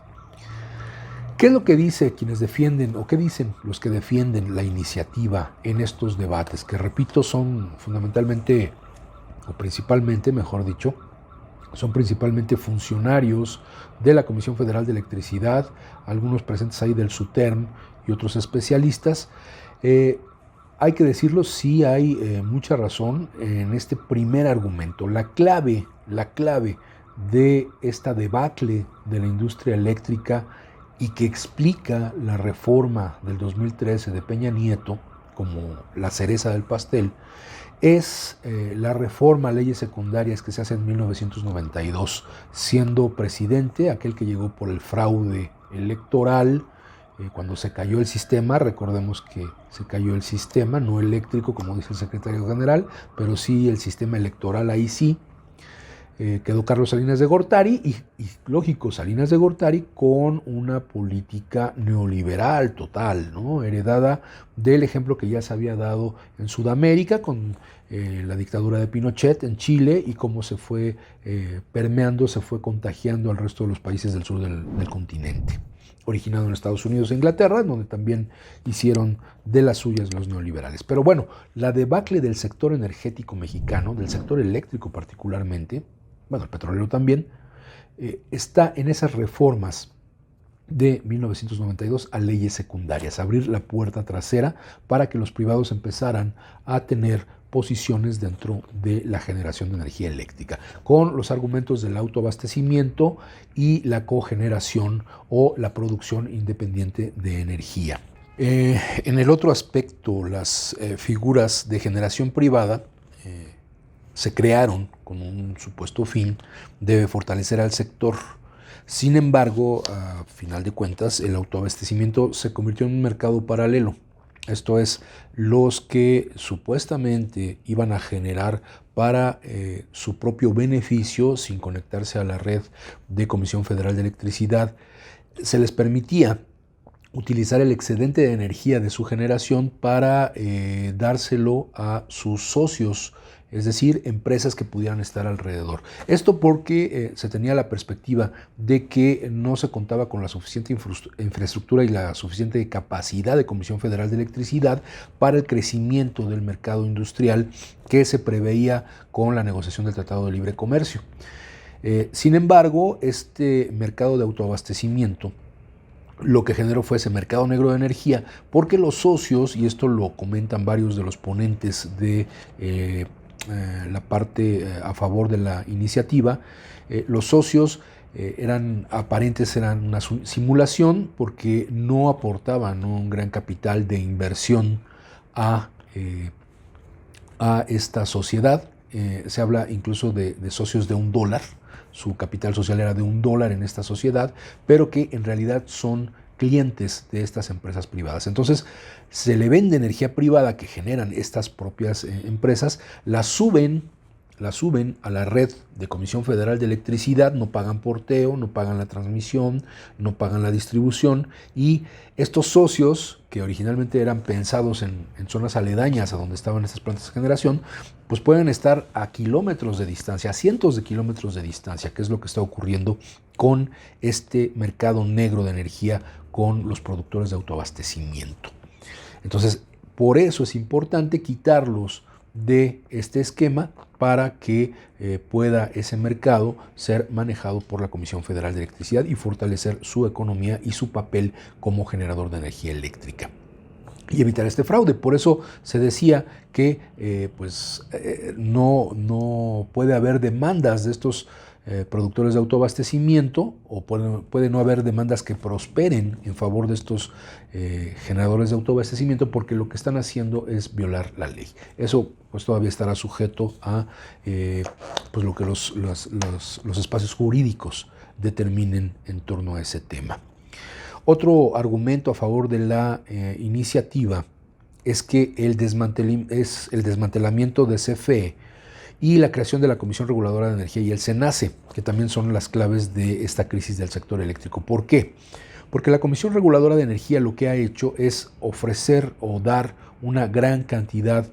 ¿Qué es lo que dice quienes defienden o qué dicen los que defienden la iniciativa en estos debates? Que repito, son fundamentalmente, o principalmente, mejor dicho, son principalmente funcionarios de la Comisión Federal de Electricidad, algunos presentes ahí del SUTERM y otros especialistas. Hay que decirlo, sí hay mucha razón en este primer argumento. La clave de esta debacle de la industria eléctrica y que explica la reforma del 2013 de Peña Nieto como la cereza del pastel, es la reforma a leyes secundarias que se hace en 1992, siendo presidente aquel que llegó por el fraude electoral. Cuando se cayó el sistema, recordemos que se cayó el sistema, no eléctrico como dice el secretario general, pero sí el sistema electoral, ahí sí. Quedó Carlos Salinas de Gortari y lógico, Salinas de Gortari con una política neoliberal total, ¿no? Heredada del ejemplo que ya se había dado en Sudamérica con la dictadura de Pinochet en Chile y cómo se fue permeando, se fue contagiando al resto de los países del sur del continente. Originado en Estados Unidos e Inglaterra, donde también hicieron de las suyas los neoliberales. Pero bueno, la debacle del sector energético mexicano, del sector eléctrico particularmente, bueno, el petrolero también, está en esas reformas de 1992 a leyes secundarias, abrir la puerta trasera para que los privados empezaran a tener posiciones dentro de la generación de energía eléctrica, con los argumentos del autoabastecimiento y la cogeneración o la producción independiente de energía. En el otro aspecto, las figuras de generación privada se crearon con un supuesto fin de fortalecer al sector. Sin embargo, a final de cuentas, el autoabastecimiento se convirtió en un mercado paralelo. Esto es, los que supuestamente iban a generar para su propio beneficio, sin conectarse a la red de Comisión Federal de Electricidad, se les permitía utilizar el excedente de energía de su generación para dárselo a sus socios, es decir, empresas que pudieran estar alrededor. Esto porque se tenía la perspectiva de que no se contaba con la suficiente infraestructura y la suficiente capacidad de Comisión Federal de Electricidad para el crecimiento del mercado industrial que se preveía con la negociación del Tratado de Libre Comercio. Sin embargo, este mercado de autoabastecimiento lo que generó fue ese mercado negro de energía, porque los socios, y esto lo comentan varios de los ponentes de la parte a favor de la iniciativa, los socios eran una simulación porque no aportaban un gran capital de inversión a esta sociedad. Se habla incluso de socios de $1, su capital social era de $1 en esta sociedad, pero que en realidad son clientes de estas empresas privadas. Entonces se le vende energía privada que generan estas propias empresas, la suben la suben a la red de Comisión Federal de Electricidad, no pagan porteo, no pagan la transmisión, no pagan la distribución, y estos socios, que originalmente eran pensados en zonas aledañas a donde estaban estas plantas de generación, pues pueden estar a kilómetros de distancia, a cientos de kilómetros de distancia, que es lo que está ocurriendo con este mercado negro de energía con los productores de autoabastecimiento. Entonces, por eso es importante quitarlos de este esquema para que pueda ese mercado ser manejado por la Comisión Federal de Electricidad y fortalecer su economía y su papel como generador de energía eléctrica y evitar este fraude. Por eso se decía que no puede haber demandas de estos productores de autoabastecimiento, o puede no haber demandas que prosperen en favor de estos generadores de autoabastecimiento, porque lo que están haciendo es violar la ley. Eso pues todavía estará sujeto a lo que los espacios jurídicos determinen en torno a ese tema. Otro argumento a favor de la iniciativa es que el desmantelamiento de CFE y la creación de la Comisión Reguladora de Energía y el SENACE, que también son las claves de esta crisis del sector eléctrico. ¿Por qué? Porque la Comisión Reguladora de Energía lo que ha hecho es ofrecer o dar una gran cantidad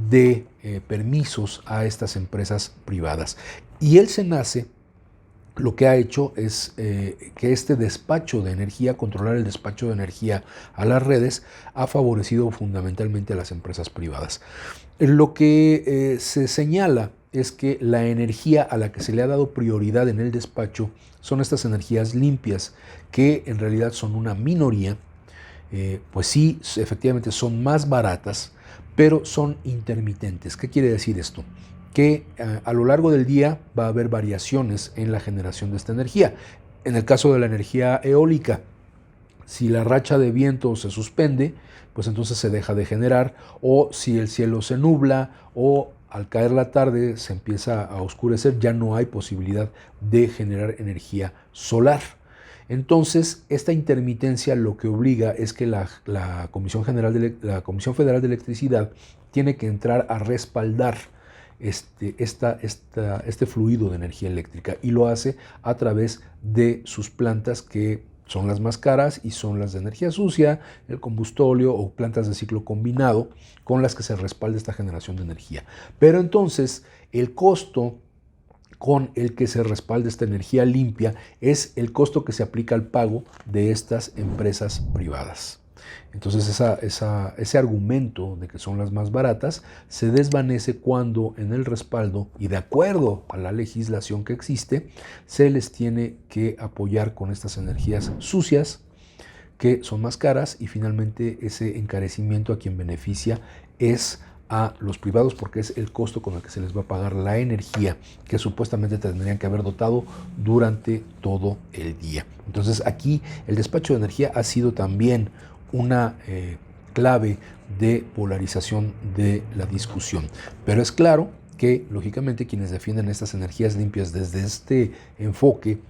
de permisos a estas empresas privadas. Y el SENACE lo que ha hecho es que este despacho de energía, controlar el despacho de energía a las redes, ha favorecido fundamentalmente a las empresas privadas. Lo que se señala es que la energía a la que se le ha dado prioridad en el despacho son estas energías limpias, que en realidad son una minoría, pues sí, efectivamente son más baratas, pero son intermitentes. ¿Qué quiere decir esto? Que a lo largo del día va a haber variaciones en la generación de esta energía. En el caso de la energía eólica, si la racha de viento se suspende, pues entonces se deja de generar, o si el cielo se nubla, o al caer la tarde se empieza a oscurecer, ya no hay posibilidad de generar energía solar. Entonces, esta intermitencia lo que obliga es que la Comisión Federal de Electricidad tiene que entrar a respaldar este fluido de energía eléctrica, y lo hace a través de sus plantas, que son las más caras y son las de energía sucia, el combustóleo o plantas de ciclo combinado, con las que se respalda esta generación de energía. Pero entonces el costo con el que se respalda esta energía limpia es el costo que se aplica al pago de estas empresas privadas. Entonces ese argumento de que son las más baratas se desvanece cuando en el respaldo, y de acuerdo a la legislación que existe, se les tiene que apoyar con estas energías sucias, que son más caras, y finalmente ese encarecimiento a quien beneficia es a los privados, porque es el costo con el que se les va a pagar la energía que supuestamente tendrían que haber dotado durante todo el día. Entonces aquí el despacho de energía ha sido también una clave de polarización de la discusión. Pero es claro que, lógicamente, quienes defienden estas energías limpias desde este enfoque,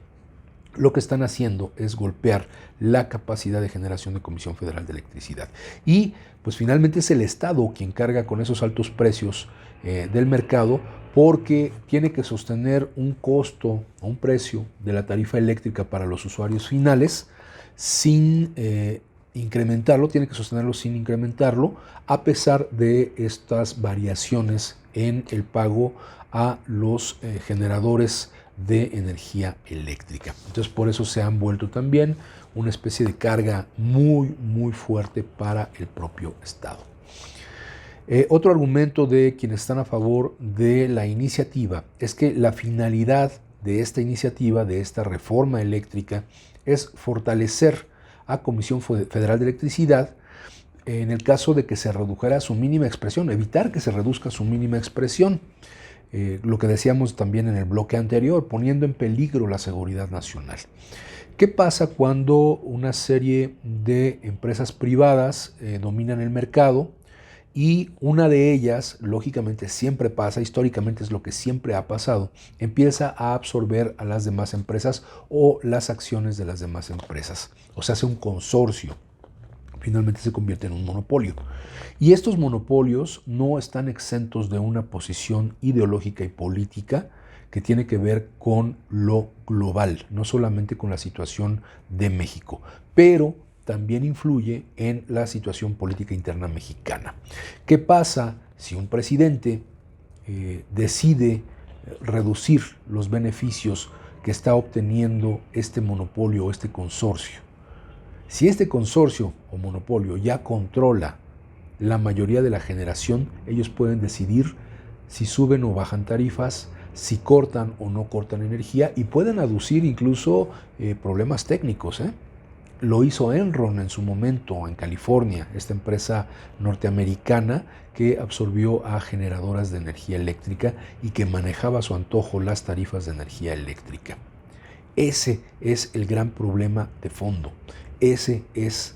lo que están haciendo es golpear la capacidad de generación de Comisión Federal de Electricidad. Y pues finalmente es el Estado quien carga con esos altos precios del mercado, porque tiene que sostener un costo o un precio de la tarifa eléctrica para los usuarios finales sin incrementarlo, tiene que sostenerlo sin incrementarlo, a pesar de estas variaciones en el pago a los generadores de energía eléctrica. Entonces, por eso se han vuelto también una especie de carga muy, muy fuerte para el propio Estado. Otro argumento de quienes están a favor de la iniciativa es que la finalidad de esta iniciativa, de esta reforma eléctrica, es fortalecer a Comisión Federal de Electricidad en el caso de que se redujera su mínima expresión, evitar que se reduzca su mínima expresión. Lo que decíamos también en el bloque anterior, poniendo en peligro la seguridad nacional. ¿Qué pasa cuando una serie de empresas privadas dominan el mercado y una de ellas, lógicamente siempre pasa, históricamente es lo que siempre ha pasado, empieza a absorber a las demás empresas o las acciones de las demás empresas? O sea, hace un consorcio. finalmente se convierte en un monopolio. Y estos monopolios no están exentos de una posición ideológica y política que tiene que ver con lo global, no solamente con la situación de México, pero también influye en la situación política interna mexicana. ¿Qué pasa si un presidente decide reducir los beneficios que está obteniendo este monopolio o este consorcio? Si este consorcio o monopolio ya controla la mayoría de la generación, ellos pueden decidir si suben o bajan tarifas, si cortan o no cortan energía, y pueden aducir incluso problemas técnicos. Lo hizo Enron en su momento en California, esta empresa norteamericana que absorbió a generadoras de energía eléctrica y que manejaba a su antojo las tarifas de energía eléctrica. Ese es el gran problema de fondo. Ese es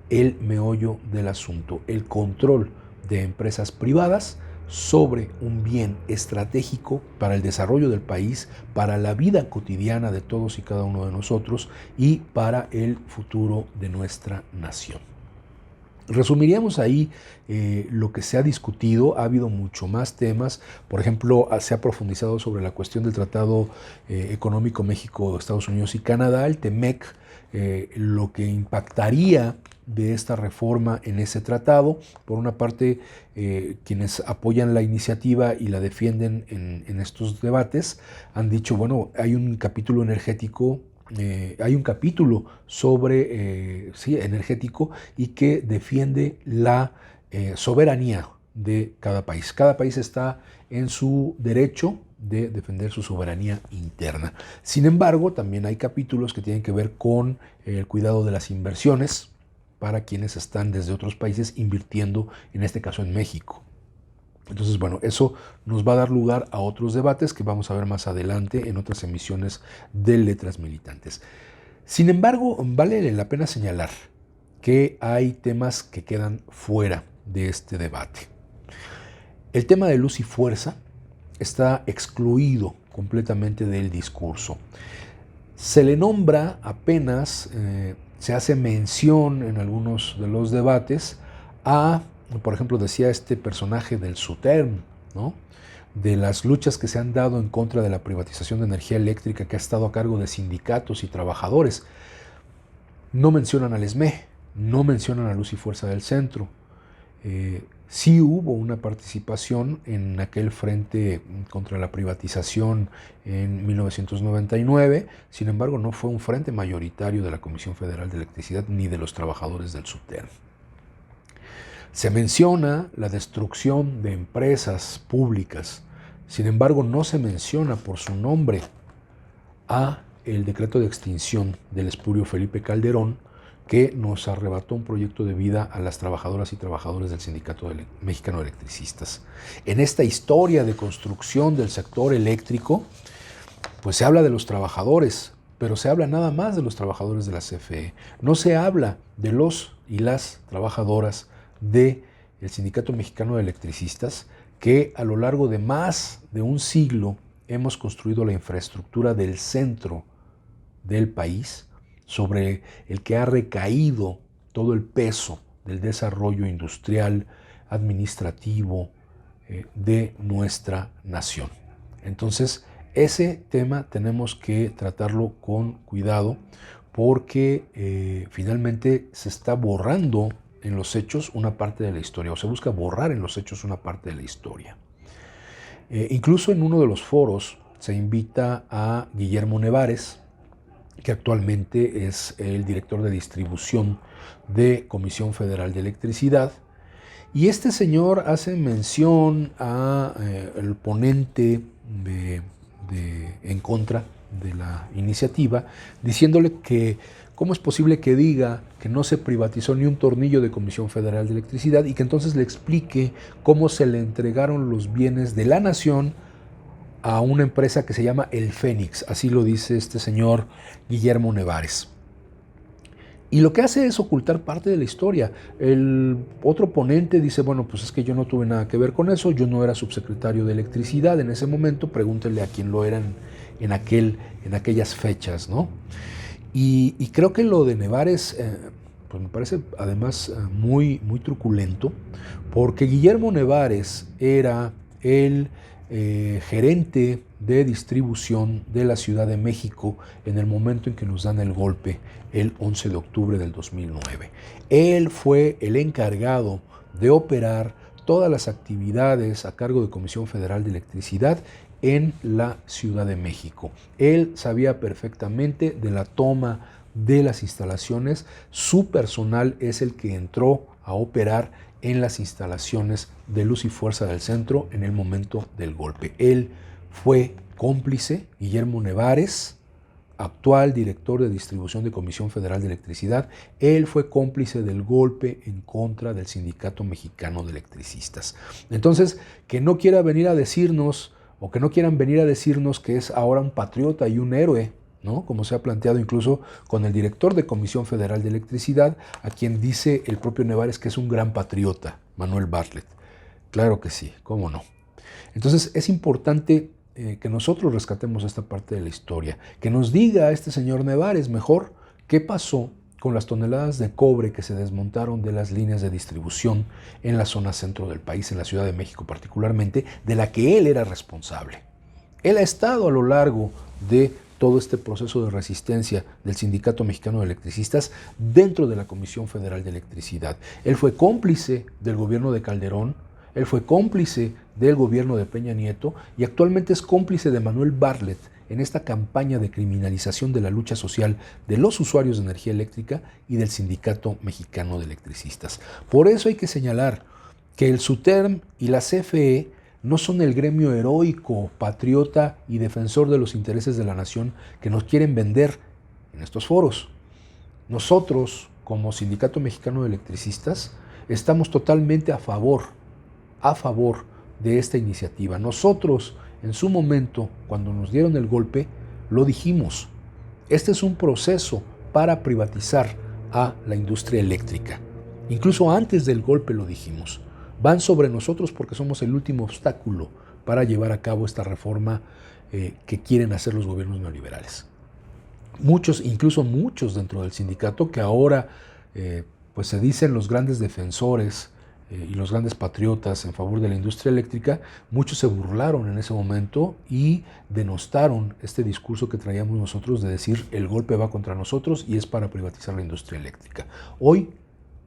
el meollo del asunto, el control de empresas privadas sobre un bien estratégico para el desarrollo del país, para la vida cotidiana de todos y cada uno de nosotros y para el futuro de nuestra nación. Resumiríamos ahí lo que se ha discutido. Ha habido mucho más temas. Por ejemplo, se ha profundizado sobre la cuestión del Tratado Económico México, Estados Unidos y Canadá, el TEMEC, lo que impactaría de esta reforma en ese tratado. Por una parte, quienes apoyan la iniciativa y la defienden en estos debates han dicho, bueno, hay un capítulo energético, hay un capítulo sobre energético y que defiende la soberanía de cada país. Cada país está en su derecho de defender su soberanía interna. Sin embargo, también hay capítulos que tienen que ver con el cuidado de las inversiones para quienes están desde otros países invirtiendo, en este caso en México. Entonces, bueno, eso nos va a dar lugar a otros debates que vamos a ver más adelante en otras emisiones de Letras Militantes. Sin embargo, vale la pena señalar que hay temas que quedan fuera de este debate. El tema de luz y fuerza está excluido completamente del discurso. Se le nombra apenas, se hace mención en algunos de los debates a, por ejemplo, decía este personaje del SUTERM, ¿no?, de las luchas que se han dado en contra de la privatización de energía eléctrica que ha estado a cargo de sindicatos y trabajadores. No mencionan al ESME, no mencionan a Luz y Fuerza del Centro. Sí hubo una participación en aquel frente contra la privatización en 1999, sin embargo no fue un frente mayoritario de la Comisión Federal de Electricidad ni de los trabajadores del SUTERM. Se menciona la destrucción de empresas públicas, sin embargo no se menciona por su nombre a el decreto de extinción del espurio Felipe Calderón, que nos arrebató un proyecto de vida a las trabajadoras y trabajadores del Sindicato Mexicano de Electricistas. En esta historia de construcción del sector eléctrico, pues se habla de los trabajadores, pero se habla nada más de los trabajadores de la CFE. No se habla de los y las trabajadoras del Sindicato Mexicano de Electricistas, que a lo largo de más de un siglo hemos construido la infraestructura del centro del país, sobre el que ha recaído todo el peso del desarrollo industrial, administrativo de nuestra nación. Entonces, ese tema tenemos que tratarlo con cuidado porque finalmente se está borrando en los hechos una parte de la historia, o se busca borrar en los hechos una parte de la historia. Incluso en uno de los foros se invita a Guillermo Nevares, que actualmente es el director de distribución de Comisión Federal de Electricidad, y este señor hace mención al ponente en contra de la iniciativa, diciéndole que cómo es posible que diga que no se privatizó ni un tornillo de Comisión Federal de Electricidad y que entonces le explique cómo se le entregaron los bienes de la nación a una empresa que se llama El Fénix, así lo dice este señor Guillermo Nevares. Y lo que hace es ocultar parte de la historia. El otro ponente dice, bueno, pues es que yo no tuve nada que ver con eso, yo no era subsecretario de Electricidad en ese momento, pregúntenle a quién lo eran en aquellas fechas, ¿no? Y creo que lo de Nevares pues me parece además muy, muy truculento, porque Guillermo Nevares era el gerente de distribución de la Ciudad de México en el momento en que nos dan el golpe el 11 de octubre del 2009. Él fue el encargado de operar todas las actividades a cargo de Comisión Federal de Electricidad en la Ciudad de México. Él sabía perfectamente de la toma de las instalaciones. Su personal es el que entró a operar en las instalaciones de Luz y Fuerza del Centro en el momento del golpe. Él fue cómplice, Guillermo Nevares, actual director de distribución de Comisión Federal de Electricidad, él fue cómplice del golpe en contra del Sindicato Mexicano de Electricistas. Entonces, que no quiera venir a decirnos, o que no quieran venir a decirnos que es ahora un patriota y un héroe, ¿no? Como se ha planteado incluso con el director de Comisión Federal de Electricidad, a quien dice el propio Nevares que es un gran patriota, Manuel Bartlett. Claro que sí, cómo no. Entonces es importante que nosotros rescatemos esta parte de la historia, que nos diga este señor Nevares mejor qué pasó con las toneladas de cobre que se desmontaron de las líneas de distribución en la zona centro del país, en la Ciudad de México particularmente, de la que él era responsable. Él ha estado a lo largo de todo este proceso de resistencia del Sindicato Mexicano de Electricistas dentro de la Comisión Federal de Electricidad. Él fue cómplice del gobierno de Calderón, él fue cómplice del gobierno de Peña Nieto y actualmente es cómplice de Manuel Bartlett en esta campaña de criminalización de la lucha social de los usuarios de energía eléctrica y del Sindicato Mexicano de Electricistas. Por eso hay que señalar que el SUTERM y la CFE no son el gremio heroico, patriota y defensor de los intereses de la nación que nos quieren vender en estos foros. Nosotros, como Sindicato Mexicano de Electricistas, estamos totalmente a favor de esta iniciativa. Nosotros, en su momento, cuando nos dieron el golpe, lo dijimos. Este es un proceso para privatizar a la industria eléctrica. Incluso antes del golpe lo dijimos. Van sobre nosotros porque somos el último obstáculo para llevar a cabo esta reforma que quieren hacer los gobiernos neoliberales. Muchos, incluso muchos dentro del sindicato que ahora pues se dicen los grandes defensores y los grandes patriotas en favor de la industria eléctrica, muchos se burlaron en ese momento y denostaron este discurso que traíamos nosotros de decir el golpe va contra nosotros y es para privatizar la industria eléctrica. Hoy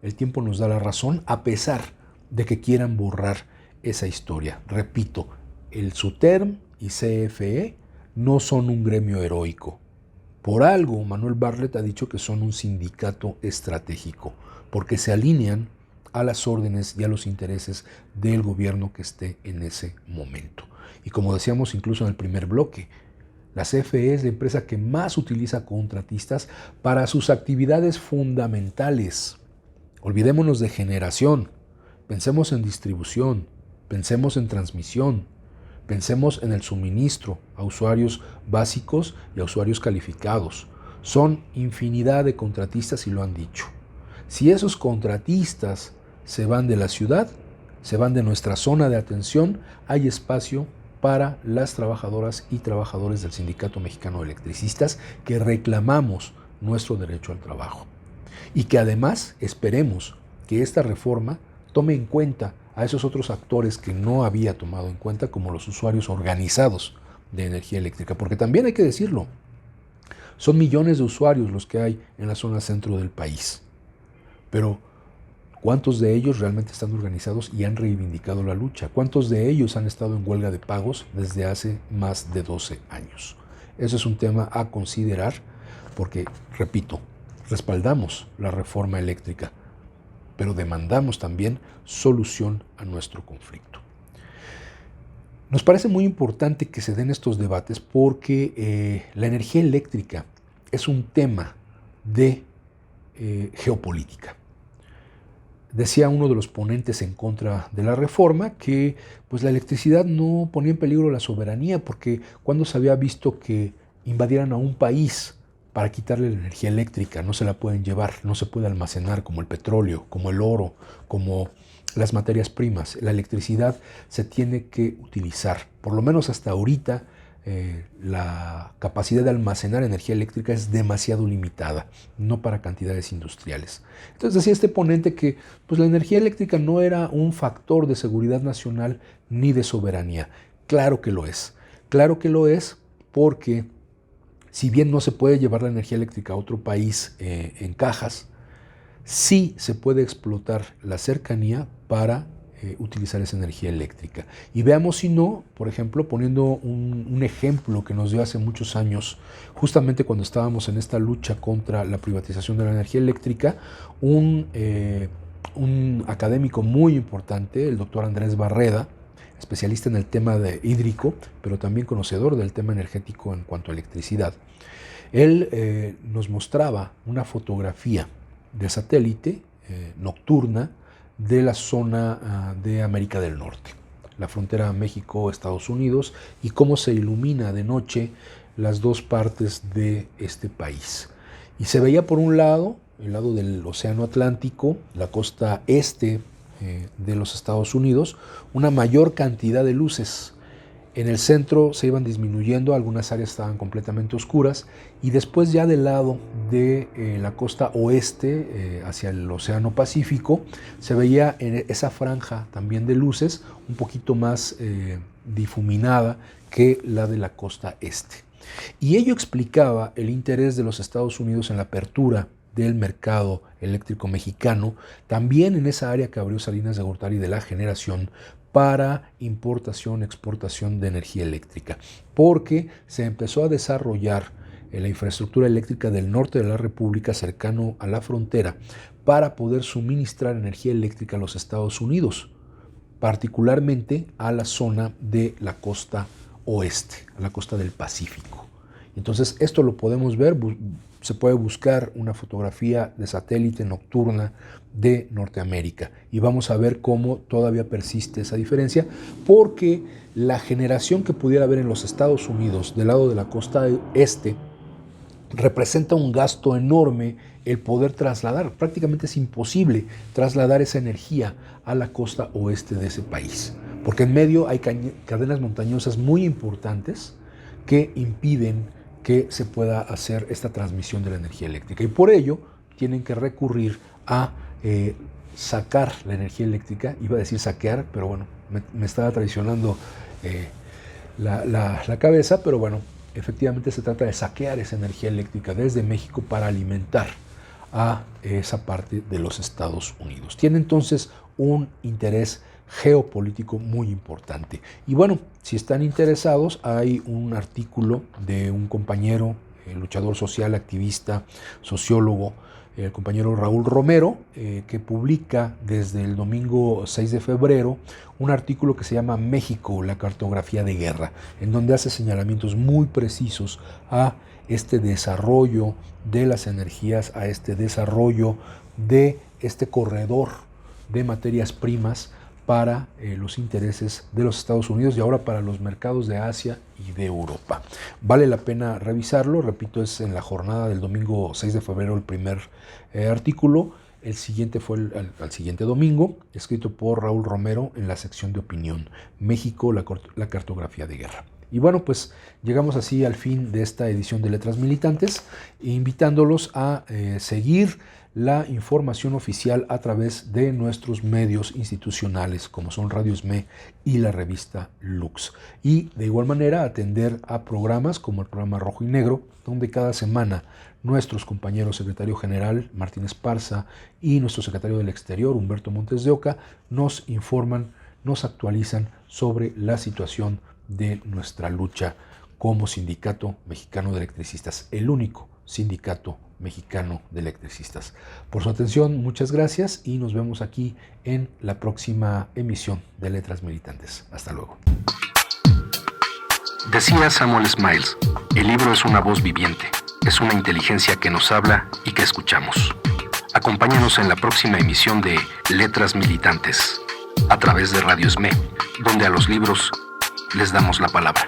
el tiempo nos da la razón a pesar de que quieran borrar esa historia. Repito, el SUTERM y CFE no son un gremio heroico. Por algo Manuel Bartlett ha dicho que son un sindicato estratégico, porque se alinean a las órdenes y a los intereses del gobierno que esté en ese momento. Y como decíamos incluso en el primer bloque, la CFE es la empresa que más utiliza contratistas para sus actividades fundamentales. Olvidémonos de generación, pensemos en distribución, pensemos en transmisión, pensemos en el suministro a usuarios básicos y a usuarios calificados. Son infinidad de contratistas y lo han dicho. Si esos contratistas se van de la ciudad, se van de nuestra zona de atención, hay espacio para las trabajadoras y trabajadores del Sindicato Mexicano de Electricistas que reclamamos nuestro derecho al trabajo. Y que además esperemos que esta reforma tome en cuenta a esos otros actores que no había tomado en cuenta, como los usuarios organizados de energía eléctrica, porque también hay que decirlo, son millones de usuarios los que hay en la zona centro del país. Pero ¿cuántos de ellos realmente están organizados y han reivindicado la lucha? ¿Cuántos de ellos han estado en huelga de pagos desde hace más de 12 años? Eso es un tema a considerar porque, repito, respaldamos la reforma eléctrica, pero demandamos también solución a nuestro conflicto. Nos parece muy importante que se den estos debates porque la energía eléctrica es un tema de geopolítica. Decía uno de los ponentes en contra de la reforma que pues, la electricidad no ponía en peligro la soberanía porque cuando se había visto que invadieran a un país para quitarle la energía eléctrica, no se la pueden llevar, no se puede almacenar como el petróleo, como el oro, como las materias primas. La electricidad se tiene que utilizar, por lo menos hasta ahorita la capacidad de almacenar energía eléctrica es demasiado limitada, no para cantidades industriales. Entonces decía este ponente que pues, la energía eléctrica no era un factor de seguridad nacional ni de soberanía. Claro que lo es porque si bien no se puede llevar la energía eléctrica a otro país en cajas, sí se puede explotar la cercanía para utilizar esa energía eléctrica. Y veamos si no, por ejemplo, poniendo un ejemplo que nos dio hace muchos años, justamente cuando estábamos en esta lucha contra la privatización de la energía eléctrica, un académico muy importante, el doctor Andrés Barreda, especialista en el tema hídrico, pero también conocedor del tema energético en cuanto a electricidad, él nos mostraba una fotografía de satélite nocturna de la zona de América del Norte, la frontera México-Estados Unidos, y cómo se ilumina de noche las dos partes de este país. Y se veía por un lado, el lado del Océano Atlántico, la costa este de los Estados Unidos, una mayor cantidad de luces. En el centro se iban disminuyendo, algunas áreas estaban completamente oscuras, y después ya del lado de la costa oeste, hacia el Océano Pacífico, se veía en esa franja también de luces un poquito más difuminada que la de la costa este. Y ello explicaba el interés de los Estados Unidos en la apertura del mercado eléctrico mexicano, también en esa área que abrió Salinas de Gortari de la generación, para importación, exportación de energía eléctrica, porque se empezó a desarrollar la infraestructura eléctrica del norte de la República, cercano a la frontera, para poder suministrar energía eléctrica a los Estados Unidos, particularmente a la zona de la costa oeste, a la costa del Pacífico. Entonces esto lo podemos ver, se puede buscar una fotografía de satélite nocturna de Norteamérica y vamos a ver cómo todavía persiste esa diferencia, porque la generación que pudiera haber en los Estados Unidos del lado de la costa este representa un gasto enorme el poder trasladar, prácticamente es imposible trasladar esa energía a la costa oeste de ese país, porque en medio hay cadenas montañosas muy importantes que impiden que se pueda hacer esta transmisión de la energía eléctrica, y por ello tienen que recurrir a sacar la energía eléctrica, iba a decir saquear, pero bueno, me estaba traicionando la cabeza, pero bueno, efectivamente se trata de saquear esa energía eléctrica desde México para alimentar a esa parte de los Estados Unidos. Tiene entonces un interés geopolítico muy importante. Y bueno, si están interesados, hay un artículo de un compañero, luchador social, activista, sociólogo, el compañero Raúl Romero, que publica desde el domingo 6 de febrero un artículo que se llama México, la cartografía de guerra, en donde hace señalamientos muy precisos a este desarrollo de las energías, a este desarrollo de este corredor de materias primas para los intereses de los Estados Unidos y ahora para los mercados de Asia y de Europa. Vale la pena revisarlo, repito, es en la jornada del domingo 6 de febrero el primer artículo, el siguiente fue al siguiente domingo, escrito por Raúl Romero en la sección de opinión, México, la cartografía de guerra. Y bueno, pues llegamos así al fin de esta edición de Letras Militantes, invitándolos a seguir la información oficial a través de nuestros medios institucionales como son Radio SME y la revista Lux. Y de igual manera atender a programas como el programa Rojo y Negro, donde cada semana nuestros compañeros secretario general Martín Esparza y nuestro secretario del Exterior Humberto Montes de Oca nos informan, nos actualizan sobre la situación de nuestra lucha como Sindicato Mexicano de Electricistas, el único sindicato mexicano de electricistas. Por su atención, muchas gracias y nos vemos aquí en la próxima emisión de Letras Militantes. Hasta luego. Decía Samuel Smiles, el libro es una voz viviente, es una inteligencia que nos habla y que escuchamos. Acompáñanos en la próxima emisión de Letras Militantes, a través de Radio SME, donde a los libros les damos la palabra.